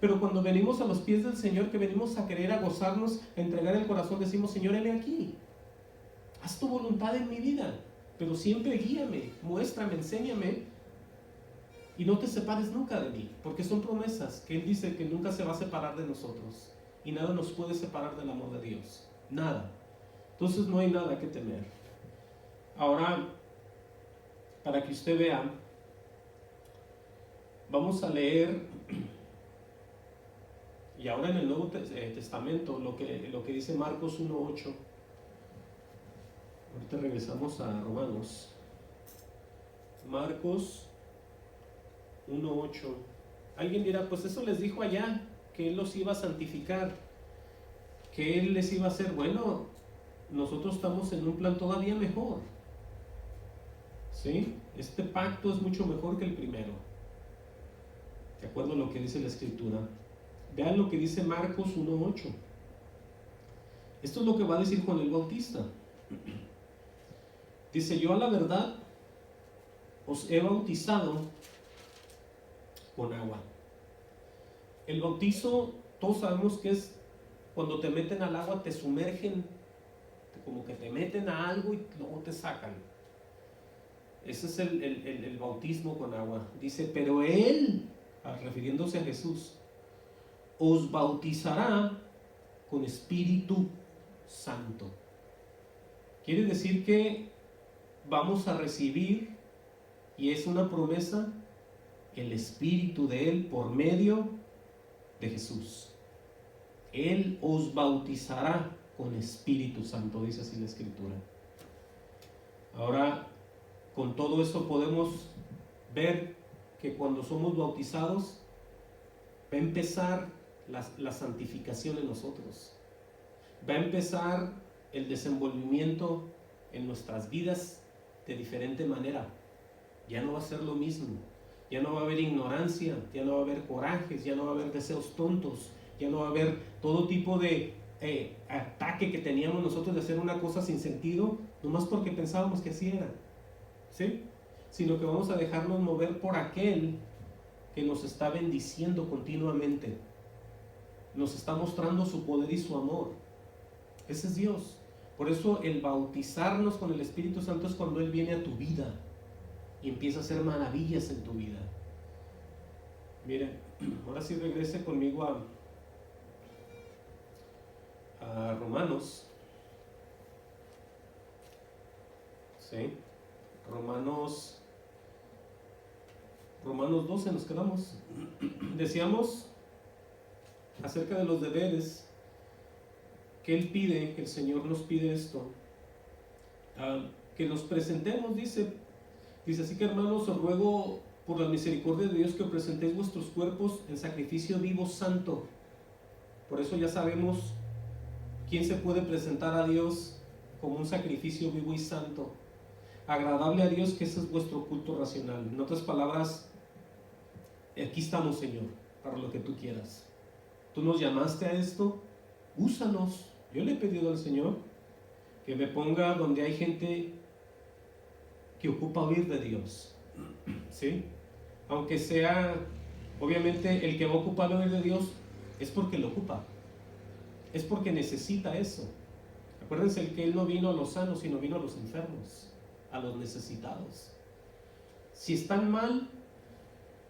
Pero cuando venimos a los pies del Señor, que venimos a querer, a gozarnos, a entregar el corazón, decimos, Señor, heme aquí. Haz tu voluntad en mi vida, pero siempre guíame, muéstrame, enséñame, y no te separes nunca de mí, porque son promesas que Él dice que nunca se va a separar de nosotros, y nada nos puede separar del amor de Dios, nada. Entonces no hay nada que temer. Ahora, para que usted vea, vamos a leer, y ahora en el Nuevo Testamento, lo que dice Marcos 1:8. Ahorita regresamos a Romanos. Marcos 1:8. Alguien dirá, pues eso les dijo allá, que Él los iba a santificar, que Él les iba a hacer. Bueno, nosotros estamos en un plan todavía mejor. ¿Sí? Este pacto es mucho mejor que el primero, de acuerdo a lo que dice la Escritura. Vean lo que dice Marcos 1:8. Esto es lo que va a decir Juan el Bautista. Dice, yo a la verdad os he bautizado con agua. El bautizo, todos sabemos que es cuando te meten al agua, te sumergen, como que te meten a algo y luego te sacan. Ese es el bautismo con agua. Dice, pero Él, refiriéndose a Jesús, os bautizará con Espíritu Santo. Quiere decir que vamos a recibir, y es una promesa, el Espíritu de Él por medio de Jesús. Él os bautizará con Espíritu Santo, dice así la Escritura. Ahora, con todo esto podemos ver que cuando somos bautizados, va a empezar la santificación en nosotros. Va a empezar el desenvolvimiento en nuestras vidas de diferente manera. Ya no va a ser lo mismo. Ya no va a haber ignorancia, ya no va a haber corajes, ya no va a haber deseos tontos, ya no va a haber todo tipo de ataque que teníamos nosotros de hacer una cosa sin sentido, nomás porque pensábamos que así era. ¿Sí? Sino que vamos a dejarnos mover por aquel que nos está bendiciendo continuamente. Nos está mostrando su poder y su amor. Ese es Dios. Por eso el bautizarnos con el Espíritu Santo es cuando Él viene a tu vida y empieza a hacer maravillas en tu vida. Miren, ahora sí regrese conmigo a Romanos. ¿Sí? Romanos 12 nos quedamos. Decíamos acerca de los deberes que Él pide, que el Señor nos pide esto, que nos presentemos, dice así que hermanos, os ruego por la misericordia de Dios que presentéis vuestros cuerpos en sacrificio vivo santo. Por eso ya sabemos quién se puede presentar a Dios como un sacrificio vivo y santo, agradable a Dios, que ese es vuestro culto racional. En otras palabras, aquí estamos, Señor, para lo que tú quieras. Tú nos llamaste a esto, úsanos. Yo le he pedido al Señor que me ponga donde hay gente que ocupa oír de Dios, ¿sí? Aunque sea, obviamente, el que va a ocupar oír de Dios es porque lo ocupa, es porque necesita eso. Acuérdense que Él no vino a los sanos, sino vino a los enfermos, a los necesitados. Si están mal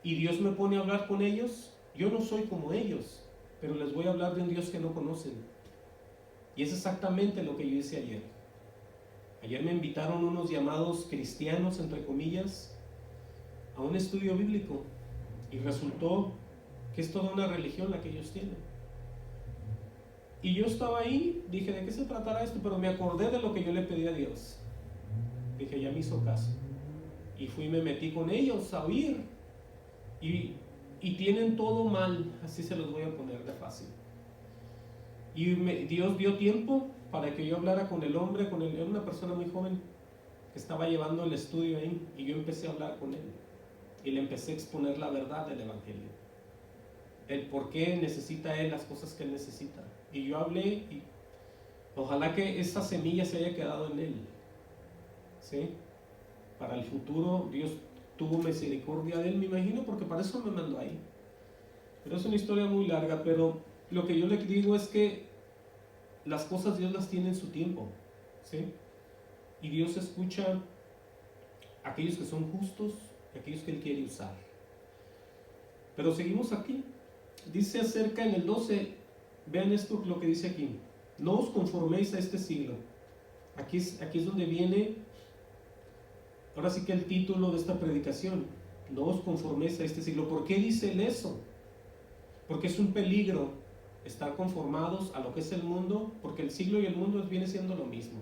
y Dios me pone a hablar con ellos, yo no soy como ellos, pero les voy a hablar de un Dios que no conocen. Y es exactamente lo que yo hice ayer. Ayer me invitaron unos llamados cristianos, entre comillas, a un estudio bíblico, y resultó que es toda una religión la que ellos tienen. Y yo estaba ahí, dije, ¿de qué se tratará esto? Pero me acordé de lo que yo le pedí a Dios. Dije, ya me hizo caso. Y fui y me metí con ellos a oír. Y tienen todo mal, así se los voy a poner de fácil. Y Dios dio tiempo para que yo hablara con el hombre, era una persona muy joven que estaba llevando el estudio ahí, y yo empecé a hablar con él. Y le empecé a exponer la verdad del Evangelio. El por qué necesita él las cosas que él necesita. Y yo hablé, y ojalá que esa semilla se haya quedado en él. ¿Sí? Para el futuro, Dios tuvo misericordia de él, me imagino, porque para eso me mandó ahí. Pero es una historia muy larga, pero lo que yo le digo es que las cosas Dios las tiene en su tiempo. ¿Sí? Y Dios escucha a aquellos que son justos y a aquellos que Él quiere usar. Pero seguimos aquí. Dice acerca en el 12, vean esto lo que dice aquí: no os conforméis a este siglo. Aquí es donde viene, ahora sí que el título de esta predicación: no os conforméis a este siglo. ¿Por qué dice él eso? Porque es un peligro estar conformados a lo que es el mundo, porque el siglo y el mundo viene siendo lo mismo.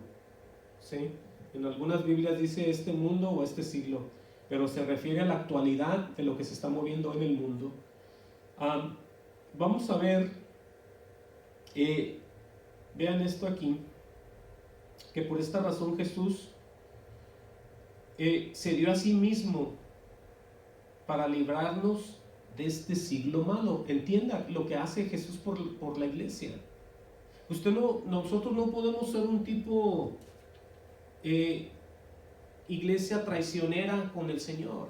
¿Sí? En algunas Biblias dice este mundo o este siglo, pero se refiere a la actualidad de lo que se está moviendo en el mundo. Vamos a ver, vean esto aquí, que por esta razón Jesús se dio a sí mismo para librarnos de este siglo malo. Entienda lo que hace Jesús por la iglesia. Nosotros no podemos ser un tipo iglesia traicionera con el Señor,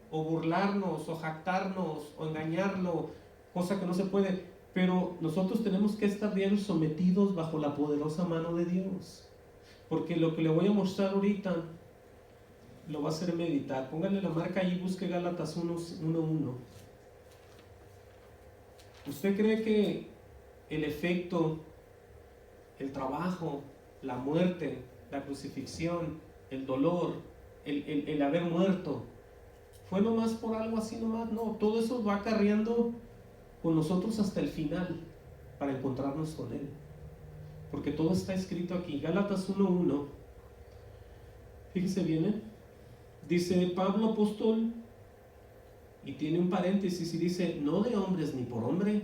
o burlarnos, o jactarnos, o engañarlo, cosa que no se puede. Pero nosotros tenemos que estar bien sometidos bajo la poderosa mano de Dios, porque lo que le voy a mostrar ahorita lo va a hacer meditar. Pónganle la marca ahí, busque Gálatas 1:1. ¿Usted cree que el efecto, el trabajo, la muerte, la crucifixión, el dolor, el haber muerto, fue nomás por algo así nomás? No, todo eso va acarreando con nosotros hasta el final para encontrarnos con Él, porque todo está escrito aquí. Gálatas 1:1, fíjese bien, dice Pablo apóstol, y tiene un paréntesis y dice: no de hombres ni por hombre,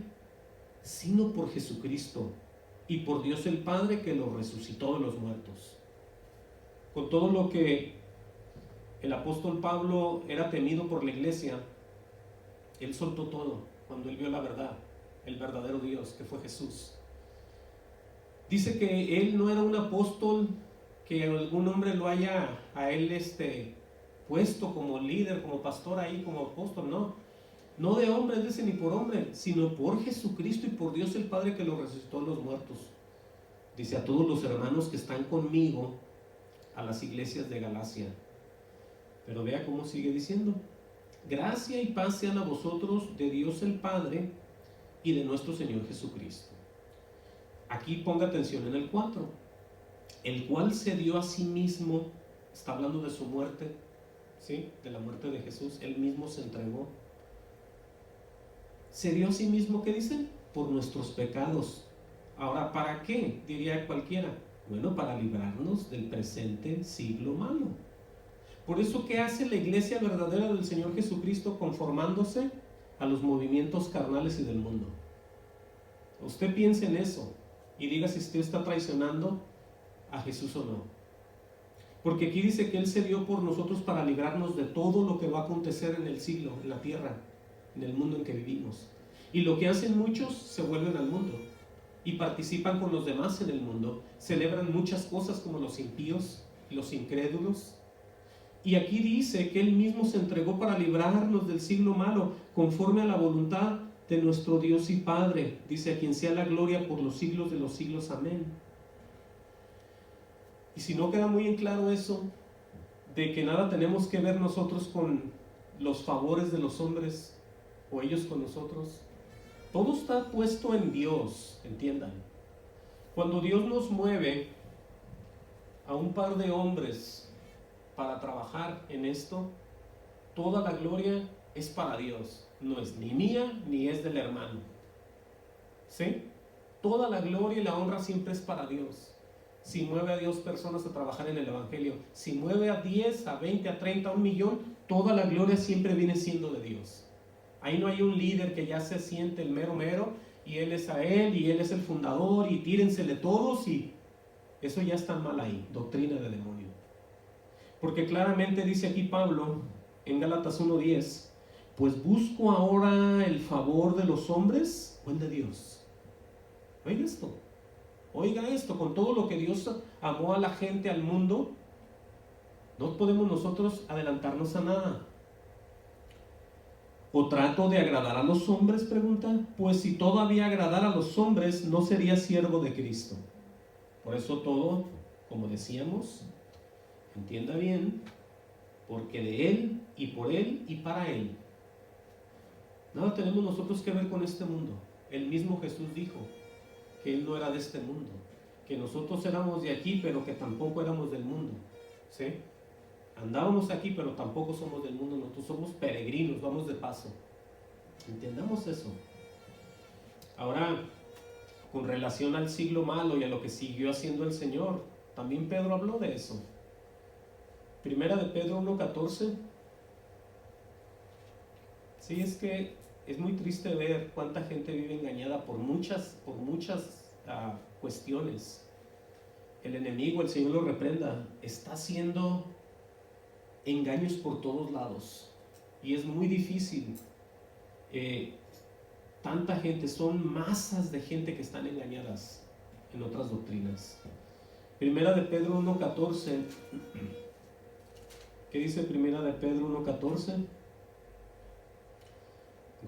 sino por Jesucristo y por Dios el Padre, que lo resucitó de los muertos. Con todo lo que el apóstol Pablo era temido por la iglesia, él soltó todo cuando él vio la verdad, el verdadero Dios, que fue Jesús. Dice que él no era un apóstol que algún hombre lo haya a él puesto como líder, como pastor ahí, como apóstol. No de hombre, dice, ni por hombre, sino por Jesucristo y por Dios el Padre, que lo resucitó de los muertos. Dice: a todos los hermanos que están conmigo, a las iglesias de Galacia. Pero vea cómo sigue diciendo: gracia y paz sean a vosotros de Dios el Padre y de nuestro Señor Jesucristo. Aquí ponga atención en el 4, el cual se dio a sí mismo. Está hablando de su muerte, ¿sí? De la muerte de Jesús. Él mismo se entregó. Se dio a sí mismo, ¿qué dice? Por nuestros pecados. Ahora, ¿para qué? Diría cualquiera. Bueno, para librarnos del presente siglo malo. Por eso, ¿qué hace la iglesia verdadera del Señor Jesucristo? Conformándose a los movimientos carnales y del mundo. Usted piense en eso y diga si usted está traicionando a Jesús o no. Porque aquí dice que Él se dio por nosotros para librarnos de todo lo que va a acontecer en el siglo, en la tierra, en el mundo en que vivimos. Y lo que hacen muchos, se vuelven al mundo y participan con los demás en el mundo. Celebran muchas cosas como los impíos, los incrédulos. Y aquí dice que Él mismo se entregó para librarnos del siglo malo, conforme a la voluntad de nuestro Dios y Padre. Dice: a quien sea la gloria por los siglos de los siglos. Amén. Y si no queda muy en claro eso, de que nada tenemos que ver nosotros con los favores de los hombres o ellos con nosotros, todo está puesto en Dios, entiendan. Cuando Dios nos mueve, a un par de hombres para trabajar en esto, toda la gloria es para Dios. No es ni mía ni es del hermano. ¿Sí? Toda la gloria y la honra siempre es para Dios. Si mueve a Dios personas a trabajar en el Evangelio, si mueve a 10, a 20, a 30, a 1,000,000, toda la gloria siempre viene siendo de Dios. Ahí no hay un líder que ya se siente el mero mero y él es a él y él es el fundador y tírensele todos, y eso ya está mal ahí, doctrina de demonio. Porque claramente dice aquí Pablo en Gálatas 1:10, pues busco ahora el favor de los hombres o el de Dios. Oiga esto, con todo lo que Dios amó a la gente, al mundo, no podemos nosotros adelantarnos a nada. ¿O trato de agradar a los hombres?, pregunta. Pues si todavía agradara a los hombres, no sería siervo de Cristo. Por eso todo, como decíamos, entienda bien, porque de Él y por Él y para Él. Nada tenemos nosotros que ver con este mundo. El mismo Jesús dijo que Él no era de este mundo, que nosotros éramos de aquí, pero que tampoco éramos del mundo. ¿Sí? Andábamos aquí, pero tampoco somos del mundo. Nosotros somos peregrinos, vamos de paso. Entendamos eso. Ahora, con relación al siglo malo y a lo que siguió haciendo el Señor, también Pedro habló de eso. Primera de Pedro 1:14. Sí, es que es muy triste ver cuánta gente vive engañada por muchas cuestiones. El enemigo, el Señor lo reprenda, está haciendo engaños por todos lados y es muy difícil. Tanta gente, son masas de gente que están engañadas en otras doctrinas. Primera de Pedro 1:14. ¿Qué dice Primera de Pedro 1:14?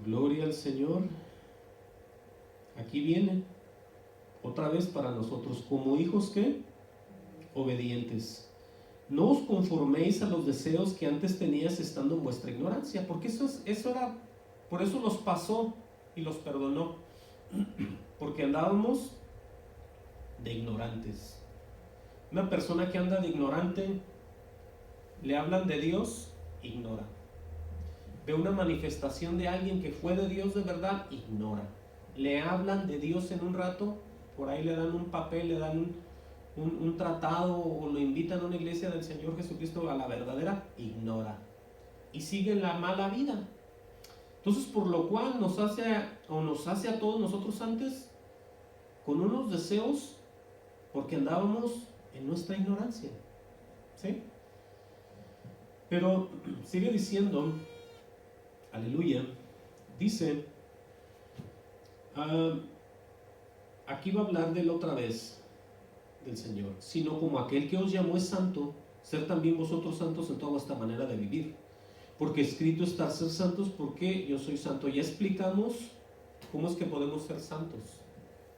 Gloria al Señor. Aquí viene otra vez para nosotros, como hijos que obedientes. No os conforméis a los deseos que antes tenías estando en vuestra ignorancia, porque eso era, por eso los pasó y los perdonó, porque andábamos de ignorantes. Una persona que anda de ignorante, le hablan de Dios, ignora. Ve una manifestación de alguien que fue de Dios de verdad, ignora. Le hablan de Dios en un rato, por ahí le dan un papel, le dan un tratado o lo invitan a una iglesia del Señor Jesucristo a la verdadera, ignora. Y sigue la mala vida. Entonces, por lo cual nos hace a todos nosotros antes con unos deseos, porque andábamos en nuestra ignorancia. ¿Sí? Pero sigue diciendo, aleluya, dice, aquí va a hablar de él otra vez, del Señor, sino como aquel que os llamó es santo, ser también vosotros santos en toda vuestra manera de vivir, porque escrito está: ser santos porque yo soy santo. Ya explicamos cómo es que podemos ser santos,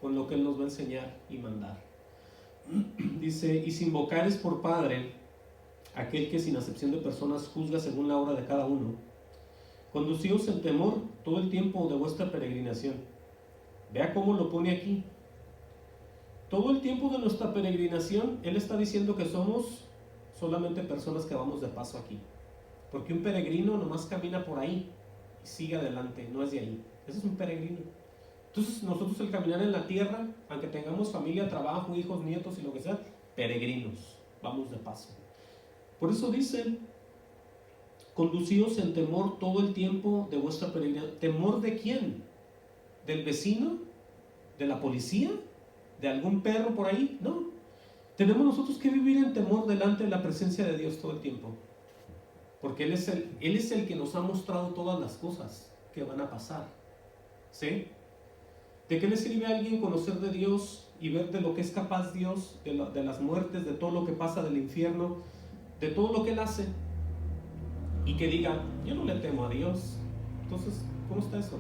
con lo que Él nos va a enseñar y mandar. Dice, y si invocares por Padre aquel que sin acepción de personas juzga según la obra de cada uno, conducíos en temor todo el tiempo de vuestra peregrinación. Vea cómo lo pone aquí. Todo el tiempo de nuestra peregrinación, Él está diciendo que somos solamente personas que vamos de paso aquí. Porque un peregrino nomás camina por ahí y sigue adelante, no es de ahí. Ese es un peregrino. Entonces nosotros, el caminar en la tierra, aunque tengamos familia, trabajo, hijos, nietos y lo que sea, peregrinos, vamos de paso. Por eso dice, conducíos en temor todo el tiempo de vuestra peregrinación. ¿Temor de quién? ¿Del vecino? ¿De la policía? ¿De algún perro por ahí? No. Tenemos nosotros que vivir en temor delante de la presencia de Dios todo el tiempo. Porque Él es el que nos ha mostrado todas las cosas que van a pasar. ¿Sí? ¿De qué le sirve a alguien conocer de Dios y ver de lo que es capaz Dios, de las muertes, de todo lo que pasa, del infierno, de todo lo que Él hace? Y que diga, yo no le temo a Dios. Entonces, ¿cómo está eso?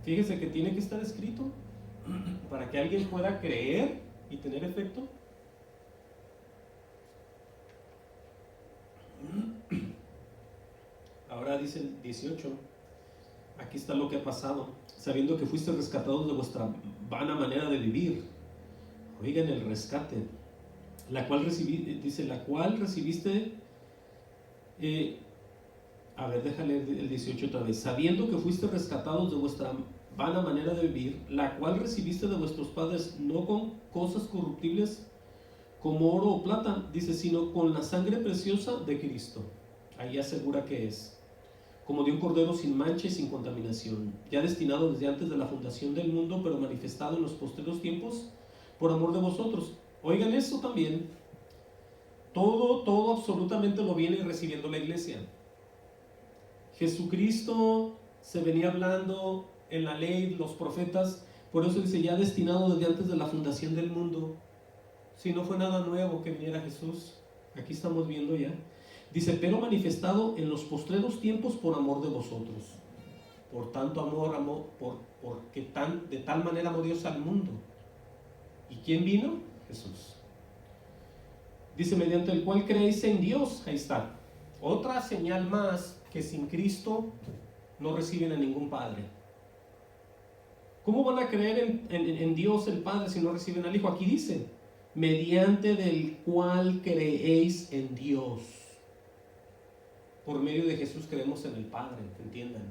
Fíjese que tiene que estar escrito para que alguien pueda creer y tener efecto. Ahora dice el 18, aquí está lo que ha pasado, sabiendo que fuiste rescatados de vuestra vana manera de vivir. Oigan el rescate. la cual dice, la cual recibiste, a ver, déjale el 18 otra vez, sabiendo que fuiste rescatados de vuestra vana manera de vivir, la cual recibiste de vuestros padres, no con cosas corruptibles como oro o plata, dice, sino con la sangre preciosa de Cristo. Ahí asegura que es, como de un cordero sin mancha y sin contaminación, ya destinado desde antes de la fundación del mundo, pero manifestado en los postreros tiempos por amor de vosotros. Oigan eso también, todo absolutamente lo viene recibiendo la iglesia. Jesucristo se venía hablando en la ley, los profetas, por eso dice, ya destinado desde antes de la fundación del mundo. Si no fue nada nuevo que viniera Jesús, aquí estamos viendo ya. Dice, pero manifestado en los postreros tiempos por amor de vosotros. Por tanto amor, porque de tal manera amó Dios al mundo. ¿Y quién vino? Jesús. Dice, mediante el cual creéis en Dios. Ahí está. Otra señal más que sin Cristo no reciben a ningún Padre. ¿Cómo van a creer en Dios el Padre si no reciben al Hijo? Aquí dice, mediante del cual creéis en Dios. Por medio de Jesús creemos en el Padre, entiendan.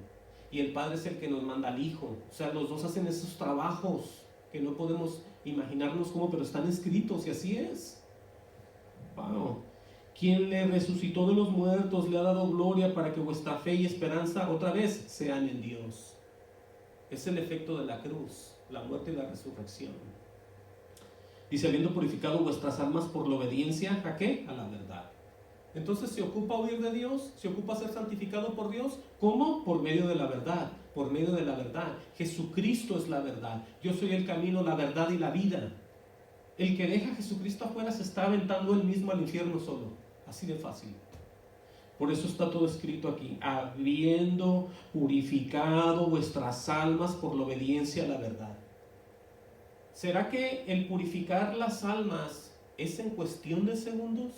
Y el Padre es el que nos manda al Hijo. O sea, los dos hacen esos trabajos que no podemos imaginarnos cómo, pero están escritos y así es. Wow. Quien le resucitó de los muertos, le ha dado gloria para que vuestra fe y esperanza otra vez sean en Dios. Es el efecto de la cruz, la muerte y la resurrección. Dice, habiendo purificado vuestras almas por la obediencia, ¿a qué? A la verdad. Entonces se ocupa oír de Dios, se ocupa ser santificado por Dios. ¿Cómo? Por medio de la verdad, por medio de la verdad. Jesucristo es la verdad. Yo soy el camino, la verdad y la vida. El que deja a Jesucristo afuera se está aventando él mismo al infierno solo. Así de fácil. Por eso está todo escrito aquí. Habiendo purificado vuestras almas por la obediencia a la verdad. ¿Será que el purificar las almas es en cuestión de segundos?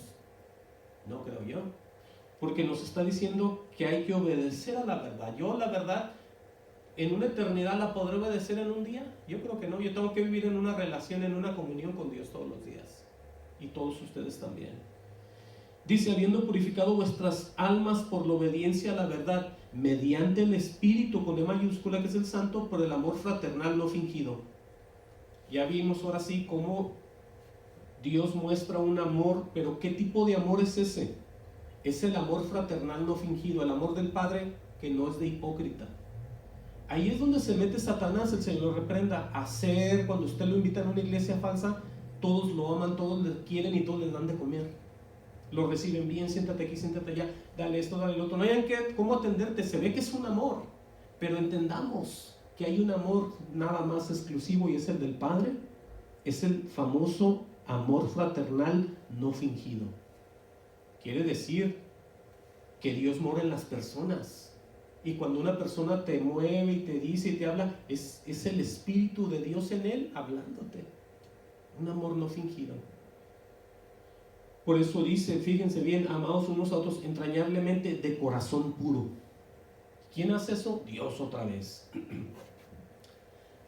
No creo yo. Porque nos está diciendo que hay que obedecer a la verdad. Yo la verdad, ¿en una eternidad la podré obedecer en un día? Yo creo que no. Yo tengo que vivir en una relación, en una comunión con Dios todos los días. Y todos ustedes también. Dice, habiendo purificado vuestras almas por la obediencia a la verdad, mediante el Espíritu con E mayúscula, que es el Santo, por el amor fraternal no fingido. Ya vimos ahora sí cómo Dios muestra un amor, pero ¿qué tipo de amor es ese? Es el amor fraternal no fingido, el amor del Padre que no es de hipócrita. Ahí es donde se mete Satanás, el Señor lo reprenda. Hacer, cuando usted lo invita a una iglesia falsa, todos lo aman, todos le quieren y todos les dan de comer. Lo reciben bien, siéntate aquí, siéntate allá, dale esto, dale lo otro. No hay cómo atenderte, se ve que es un amor, pero entendamos que hay un amor nada más exclusivo y es el del Padre. Es el famoso amor fraternal no fingido. Quiere decir que Dios mora en las personas. Y cuando una persona te mueve y te dice y te habla, es el Espíritu de Dios en él hablándote. Un amor no fingido. Por eso dice, fíjense bien, amados unos a otros entrañablemente de corazón puro. ¿Quién hace eso? Dios otra vez.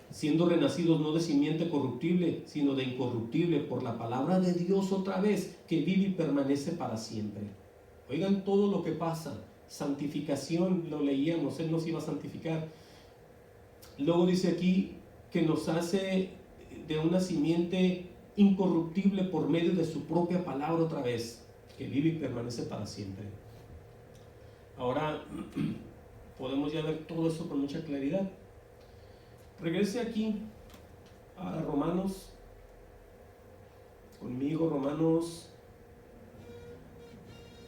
Siendo renacidos no de simiente corruptible, sino de incorruptible, por la palabra de Dios otra vez, que vive y permanece para siempre. Oigan todo lo que pasa. Santificación, lo leíamos, Él nos iba a santificar. Luego dice aquí que nos hace de una simiente incorruptible por medio de su propia palabra otra vez, que vive y permanece para siempre. Ahora podemos ya ver todo eso con mucha claridad. Regrese aquí a Romanos, conmigo, Romanos,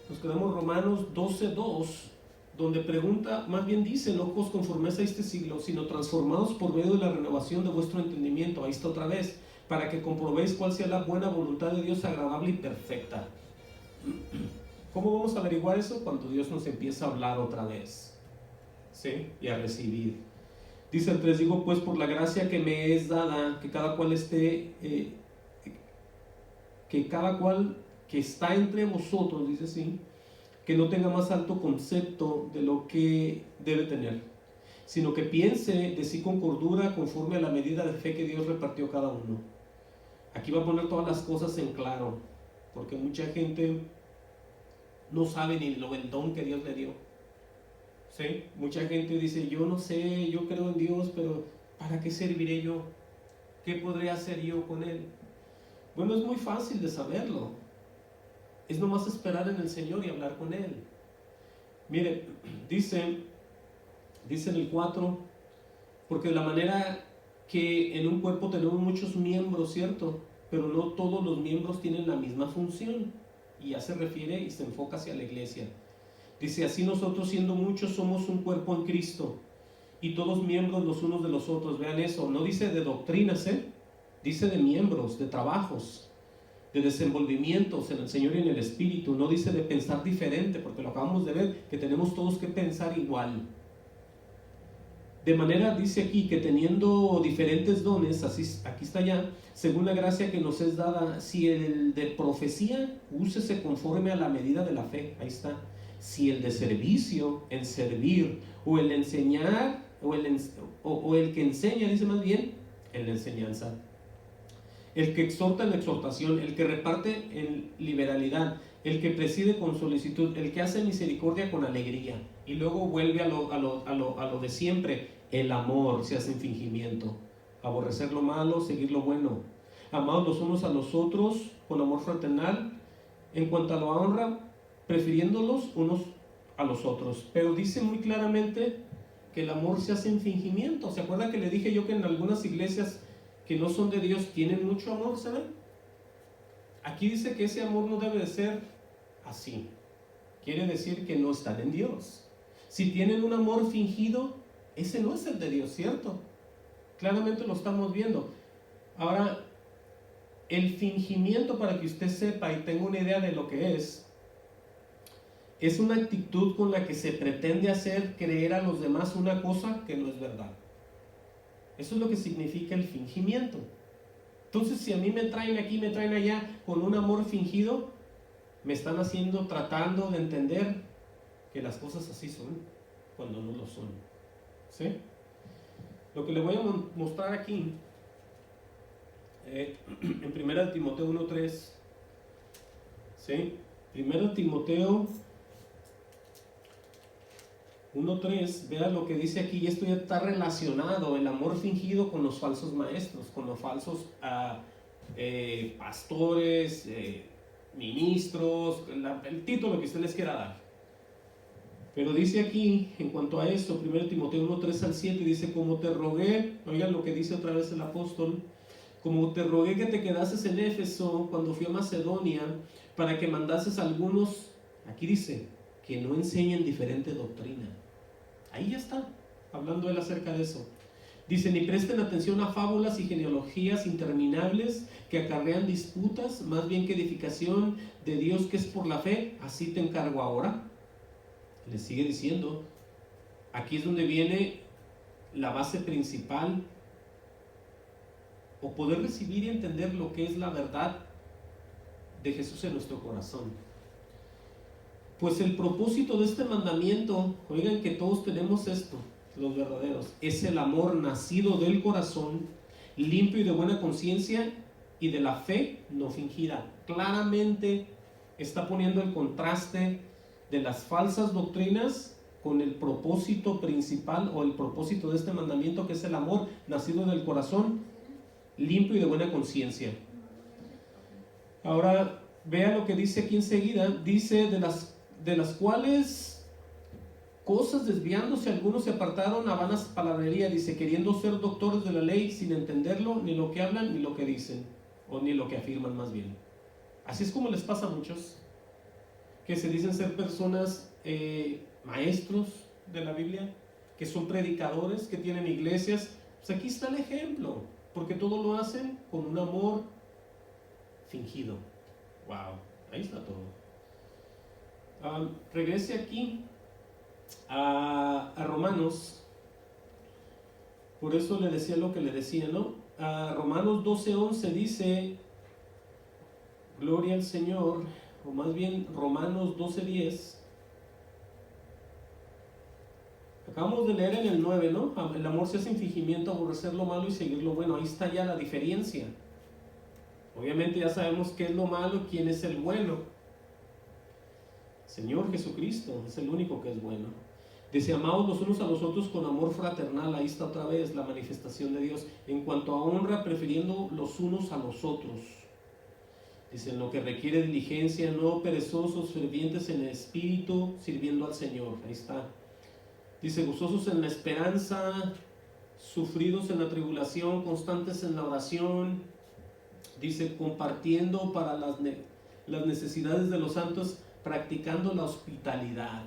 nos quedamos Romanos 12:2, donde pregunta, más bien dice, no os conforméis a este siglo, sino transformados por medio de la renovación de vuestro entendimiento. Ahí está otra vez, para que comprobéis cuál sea la buena voluntad de Dios, agradable y perfecta. ¿Cómo vamos a averiguar eso? Cuando Dios nos empieza a hablar otra vez, ¿sí? Y a recibir. Dice el 3, digo pues por la gracia que me es dada, que cada cual que está entre vosotros, dice así, que no tenga más alto concepto de lo que debe tener, sino que piense de sí con cordura, conforme a la medida de fe que Dios repartió a cada uno. Aquí va a poner todas las cosas en claro. porque mucha gente no sabe ni el don que Dios le dio. ¿Sí? Mucha gente dice, yo no sé, yo creo en Dios, pero ¿para qué serviré yo? ¿Qué podré hacer yo con Él? Bueno, es muy fácil de saberlo. Es nomás esperar en el Señor y hablar con Él. Mire, dice en el 4, porque de la manera que en un cuerpo tenemos muchos miembros, ¿cierto? Pero no todos los miembros tienen la misma función. Y ya se refiere y se enfoca hacia la iglesia. Dice, así nosotros siendo muchos somos un cuerpo en Cristo y todos miembros los unos de los otros. Vean eso, no dice de doctrinas, dice de miembros, de trabajos, de desenvolvimientos en el Señor y en el Espíritu. No dice de pensar diferente, porque lo acabamos de ver, que tenemos todos que pensar igual. De manera, dice aquí, que teniendo diferentes dones, así, aquí está ya, según la gracia que nos es dada, si el de profecía, úsese conforme a la medida de la fe, ahí está. Si el de servicio, en servir, o el enseñar, o el que enseña, dice más bien, en la enseñanza. El que exhorta en la exhortación, el que reparte en liberalidad, el que preside con solicitud, el que hace misericordia con alegría. Y luego vuelve a lo de siempre, el amor se hace en fingimiento, aborrecer lo malo, seguir lo bueno, amados los unos a los otros con amor fraternal, en cuanto a la honra, prefiriéndolos unos a los otros. Pero dice muy claramente que el amor se hace en fingimiento. ¿Se acuerda que le dije yo que en algunas iglesias que no son de Dios tienen mucho amor, ¿saben? Aquí dice que ese amor no debe de ser así. Quiere decir que no están en Dios. Si tienen un amor fingido, ese no es el de Dios, ¿cierto? Claramente lo estamos viendo. Ahora, el fingimiento, para que usted sepa y tenga una idea de lo que es una actitud con la que se pretende hacer creer a los demás una cosa que no es verdad. Eso es lo que significa el fingimiento. Entonces, si a mí me traen aquí, me traen allá con un amor fingido, me están tratando de entender que las cosas así son, cuando no lo son. ¿Sí? Lo que le voy a mostrar aquí, en 1 Timoteo 1:3, ¿sí? 1 Timoteo 1:3, vea lo que dice aquí, y esto ya está relacionado, el amor fingido, con los falsos maestros, con los falsos pastores, ministros, el título que usted les quiera dar. Pero dice aquí, en cuanto a esto, 1 Timoteo 1:3-7, dice, como te rogué, oigan lo que dice otra vez el apóstol, como te rogué que te quedases en Éfeso cuando fui a Macedonia, para que mandases a algunos, aquí dice, que no enseñen diferente doctrina. Ahí ya está, hablando él acerca de eso. Dice, ni presten atención a fábulas y genealogías interminables que acarrean disputas, más bien que edificación de Dios que es por la fe, así te encargo ahora. Le sigue diciendo, aquí es donde viene la base principal, o poder recibir y entender lo que es la verdad de Jesús en nuestro corazón. Pues el propósito de este mandamiento, oigan que todos tenemos esto, los verdaderos, es el amor nacido del corazón, limpio y de buena conciencia, y de la fe no fingida. Claramente está poniendo el contraste de las falsas doctrinas con el propósito principal o el propósito de este mandamiento, que es el amor nacido del corazón, limpio y de buena conciencia. Ahora vea lo que dice aquí enseguida, dice de las cuales cosas desviándose algunos se apartaron a vanas palabrería, dice, queriendo ser doctores de la ley sin entenderlo, ni lo que hablan ni lo que dicen, o ni lo que afirman más bien. Así es como les pasa a muchos que se dicen ser personas maestros de la Biblia, que son predicadores, que tienen iglesias. Pues aquí está el ejemplo, porque todo lo hacen con un amor fingido. Wow, ahí está todo. Regrese aquí a Romanos. Por eso le decía lo que le decía, ¿no? Romanos 12:11 dice, gloria al Señor, o más bien Romanos 12:10. Acabamos de leer en el 9, ¿no? El amor se hace en fingimiento, aborrecer lo malo y seguir lo bueno. Ahí está ya la diferencia. Obviamente ya sabemos qué es lo malo, quién es el bueno. Señor Jesucristo es el único que es bueno. Dice, amaos los unos a los otros con amor fraternal. Ahí está otra vez la manifestación de Dios. En cuanto a honra, prefiriendo los unos a los otros. Dice, en lo que requiere diligencia, no perezosos, fervientes en el espíritu, sirviendo al Señor. Ahí está. Dice, gozosos en la esperanza, sufridos en la tribulación, constantes en la oración. Dice, compartiendo para las necesidades de los santos, practicando la hospitalidad.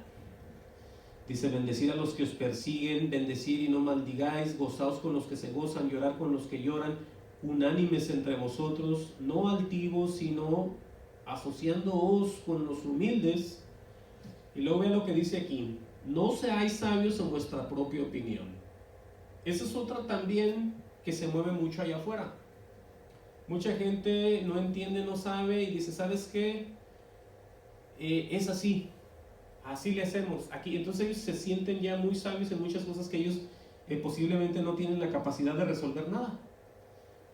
Dice, bendecir a los que os persiguen, bendecir y no maldigáis, gozaos con los que se gozan, llorar con los que lloran, unánimes entre vosotros, no altivos, sino asociándoos con los humildes. Y luego vean lo que dice aquí, no seáis sabios en vuestra propia opinión. Esa es otra también que se mueve mucho allá afuera. Mucha gente no entiende, no sabe y dice, ¿sabes qué? Es así le hacemos aquí. Entonces ellos se sienten ya muy sabios en muchas cosas que ellos posiblemente no tienen la capacidad de resolver nada.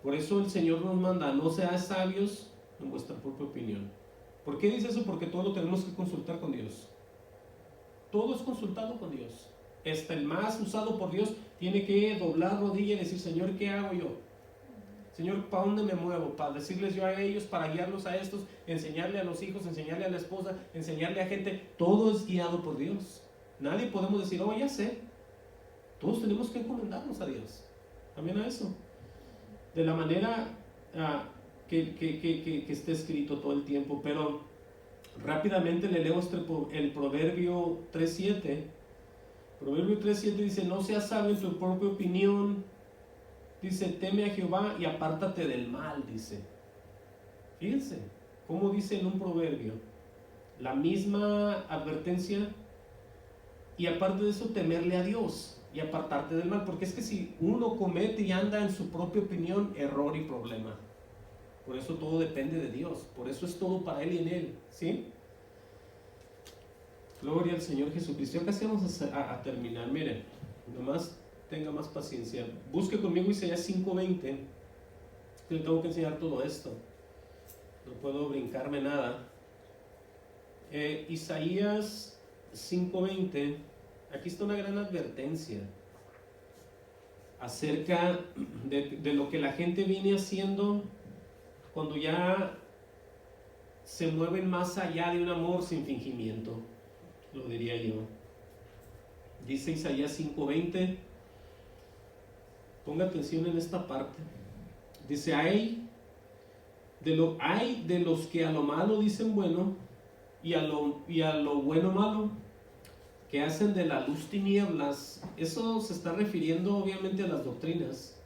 Por eso el Señor nos manda, no seáis sabios en vuestra propia opinión. ¿Por qué dice eso? Porque todo lo tenemos que consultar con Dios. Todo es consultado con Dios. Hasta el más usado por Dios tiene que doblar rodilla y decir, Señor, ¿qué hago yo? Señor, ¿para dónde me muevo? Para decirles yo a ellos, para guiarlos a estos, enseñarle a los hijos, enseñarle a la esposa, enseñarle a gente. Todo es guiado por Dios. Nadie podemos decir, oh, ya sé. Todos tenemos que encomendarnos a Dios. Amén a eso. De la manera que esté escrito todo el tiempo. Pero rápidamente le leo el Proverbio 3.7. Proverbio 3.7 dice, no seas sabio en tu propia opinión. Dice, teme a Jehová y apártate del mal, dice. Fíjense, cómo dice en un proverbio, la misma advertencia, y aparte de eso, temerle a Dios y apartarte del mal, porque es que si uno comete y anda en su propia opinión, error y problema. Por eso todo depende de Dios, por eso es todo para Él y en Él, ¿sí? Gloria al Señor Jesucristo. Ya casi vamos a terminar, miren, nomás tenga más paciencia. Busque conmigo Isaías 5:20. Le tengo que enseñar todo esto. No puedo brincarme nada. Isaías 5:20. Aquí está una gran advertencia acerca de lo que la gente viene haciendo cuando ya se mueven más allá de un amor sin fingimiento, lo diría yo. Dice Isaías 5:20. Ponga atención en esta parte. Dice, hay de los que a lo malo dicen bueno y a lo bueno malo, que hacen de la luz tinieblas. Eso se está refiriendo obviamente a las doctrinas.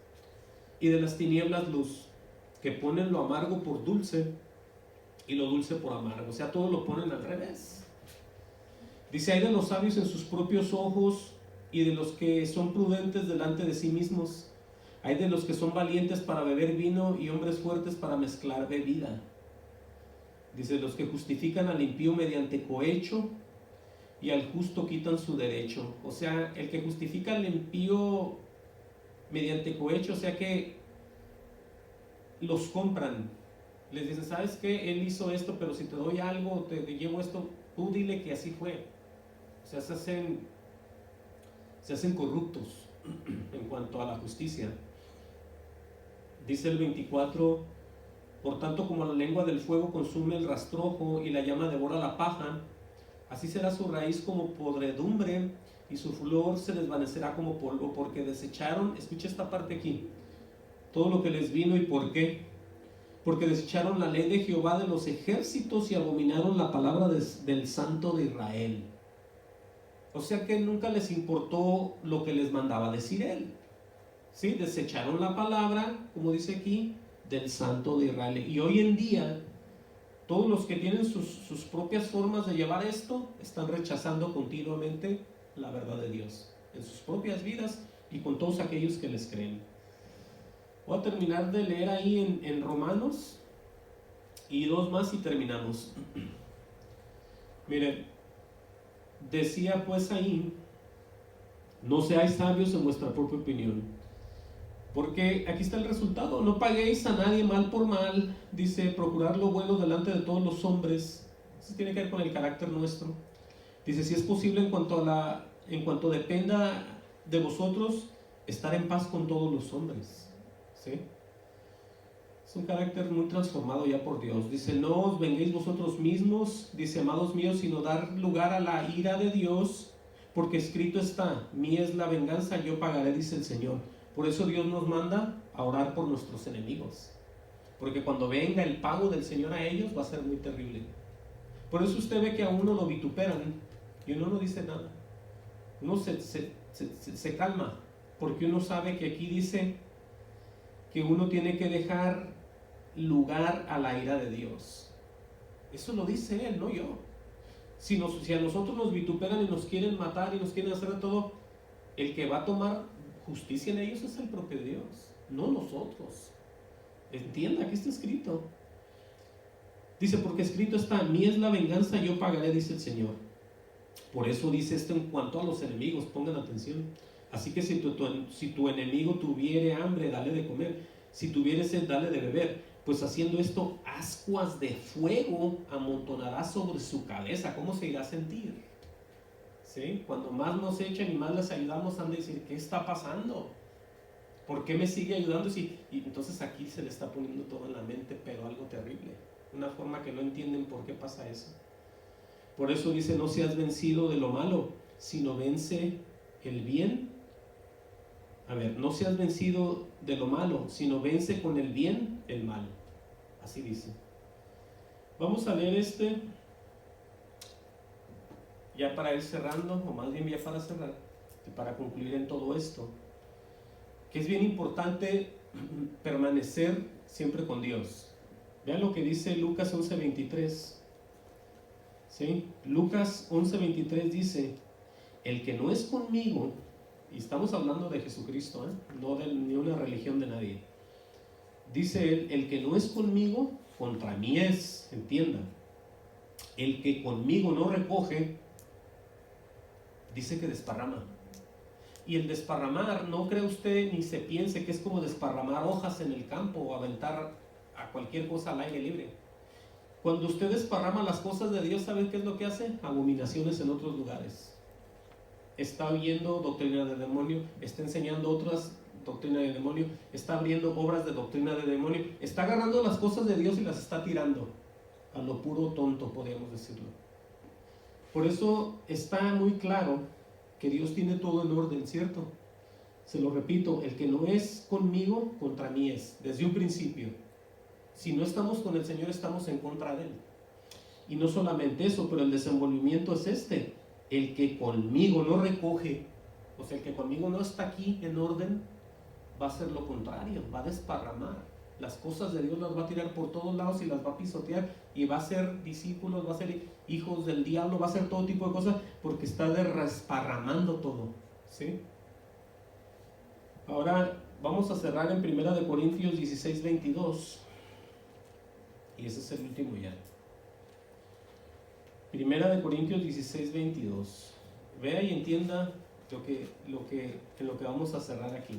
Y de las tinieblas luz, que ponen lo amargo por dulce y lo dulce por amargo. O sea, todo lo ponen al revés. Dice, hay de los sabios en sus propios ojos y de los que son prudentes delante de sí mismos. Hay de los que son valientes para beber vino y hombres fuertes para mezclar bebida. Dice, los que justifican al impío mediante cohecho y al justo quitan su derecho. O sea, el que justifica al impío mediante cohecho, o sea que los compran. Les dicen, ¿sabes qué? Él hizo esto, pero si te doy algo, te llevo esto, tú dile que así fue. O sea, se hacen corruptos en cuanto a la justicia. Dice el 24, por tanto como la lengua del fuego consume el rastrojo y la llama devora la paja, así será su raíz como podredumbre y su flor se desvanecerá como polvo, porque desecharon, escucha esta parte aquí, todo lo que les vino. ¿Y por qué? Porque desecharon la ley de Jehová de los ejércitos y abominaron la palabra del Santo de Israel. O sea que nunca les importó lo que les mandaba decir él. ¿Sí? Desecharon la palabra, como dice aquí, del Santo de Israel. Y hoy en día, todos los que tienen sus propias formas de llevar esto, están rechazando continuamente la verdad de Dios en sus propias vidas y con todos aquellos que les creen. Voy a terminar de leer ahí en Romanos y 2 más y terminamos. Miren, decía pues ahí, no seáis sabios en vuestra propia opinión. Porque aquí está el resultado: no paguéis a nadie mal por mal, dice, procurar lo bueno delante de todos los hombres. Eso tiene que ver con el carácter nuestro. Dice, si es posible, en cuanto dependa de vosotros, estar en paz con todos los hombres. ¿Sí? Es un carácter muy transformado ya por Dios. Dice, no os venguéis vosotros mismos, dice, amados míos, sino dar lugar a la ira de Dios, porque escrito está, mía es la venganza, yo pagaré, dice el Señor. Por eso Dios nos manda a orar por nuestros enemigos, porque cuando venga el pago del Señor a ellos va a ser muy terrible. Por eso usted ve que a uno lo vituperan y uno no dice nada. Uno se calma, porque uno sabe que aquí dice que uno tiene que dejar lugar a la ira de Dios. Eso lo dice Él, no yo. Si a nosotros nos vituperan y nos quieren matar y nos quieren hacer de todo, el que va a tomar justicia en ellos es el propio Dios, no nosotros. Entienda, aquí está escrito. Dice, porque escrito está, mía es la venganza, yo pagaré, dice el Señor. Por eso dice esto en cuanto a los enemigos, pongan atención. Así que si tu enemigo tuviere hambre, dale de comer. Si tuviere sed, dale de beber. Pues haciendo esto, ascuas de fuego amontonará sobre su cabeza. ¿Cómo se irá a sentir? ¿Sí? Cuando más nos echan y más les ayudamos, han de decir, ¿qué está pasando? ¿Por qué me sigue ayudando? Y entonces aquí se le está poniendo todo en la mente, pero algo terrible. Una forma que no entienden por qué pasa eso. Por eso dice, no seas vencido de lo malo, sino vence el bien. A ver, no seas vencido de lo malo, sino vence con el bien el mal. Así dice. Vamos a leer ya para ir cerrando, o más bien ya para cerrar, y para concluir en todo esto, que es bien importante permanecer siempre con Dios. Vean lo que dice Lucas 11:23. ¿Sí? Lucas 11:23 dice, el que no es conmigo, y estamos hablando de Jesucristo, no de ni una religión de nadie. Dice él, el que no es conmigo, contra mí es, entiendan. El que conmigo no recoge, dice que desparrama. Y el desparramar, no cree usted ni se piense que es como desparramar hojas en el campo o aventar a cualquier cosa al aire libre. Cuando usted desparrama las cosas de Dios, ¿sabe qué es lo que hace? Abominaciones en otros lugares. Está oyendo doctrina de demonio, está enseñando otras doctrinas de demonio, está abriendo obras de doctrina de demonio, está agarrando las cosas de Dios y las está tirando a lo puro tonto, podríamos decirlo. Por eso está muy claro que Dios tiene todo en orden, ¿cierto? Se lo repito, el que no es conmigo, contra mí es, desde un principio. Si no estamos con el Señor, estamos en contra de Él. Y no solamente eso, pero el desenvolvimiento es el que conmigo no recoge, o sea, el que conmigo no está aquí en orden, va a hacer lo contrario, va a desparramar. Las cosas de Dios las va a tirar por todos lados y las va a pisotear y va a ser discípulos, va a ser hijos del diablo, va a ser todo tipo de cosas porque está desparramando todo, ¿sí? Ahora vamos a cerrar en 1 Corintios 16:22 y ese es el último ya. 1 Corintios 16:22. Vea y entienda en lo que vamos a cerrar aquí.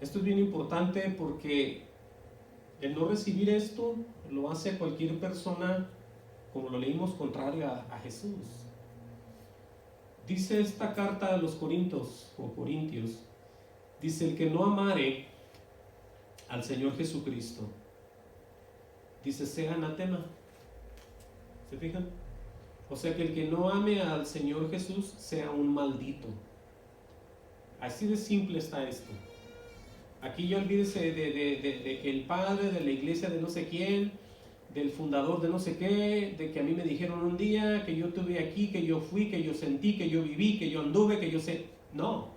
Esto es bien importante porque el no recibir esto lo hace cualquier persona, como lo leímos, contrario a Jesús. Dice esta carta a los Corintios, dice, el que no amare al Señor Jesucristo, dice, sea anatema. ¿Se fijan? O sea, que el que no ame al Señor Jesús sea un maldito. Así de simple está esto. Aquí ya olvídese de que el padre de la iglesia de no sé quién, del fundador de no sé qué, de que a mí me dijeron un día, que yo estuve aquí, que yo fui, que yo sentí, que yo viví, que yo anduve, que yo sé. No.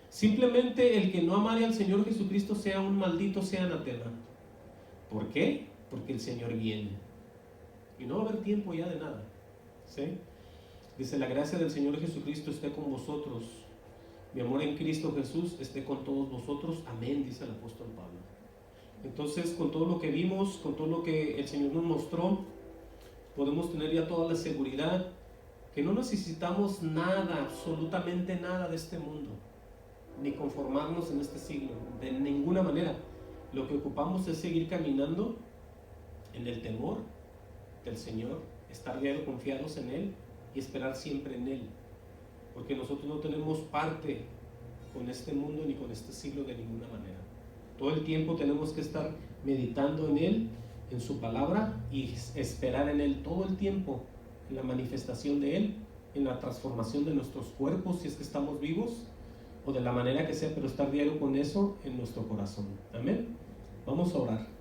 Simplemente el que no amare al Señor Jesucristo sea un maldito, sea anatema. ¿Por qué? Porque el Señor viene. Y no va a haber tiempo ya de nada. ¿Sí? Dice, la gracia del Señor Jesucristo esté con vosotros. Mi amor en Cristo Jesús esté con todos vosotros. Amén, dice el apóstol Pablo. Entonces, con todo lo que vimos, con todo lo que el Señor nos mostró, podemos tener ya toda la seguridad que no necesitamos nada, absolutamente nada de este mundo. ni conformarnos en este siglo, de ninguna manera. Lo que ocupamos es seguir caminando en el temor del Señor, estar diario confiados en Él y esperar siempre en Él, porque nosotros no tenemos parte con este mundo ni con este siglo de ninguna manera. Todo el tiempo tenemos que estar meditando en Él, en su palabra, y esperar en Él todo el tiempo, en la manifestación de Él, en la transformación de nuestros cuerpos si es que estamos vivos, o de la manera que sea, pero estar diario con eso en nuestro corazón. Amén. Vamos a orar.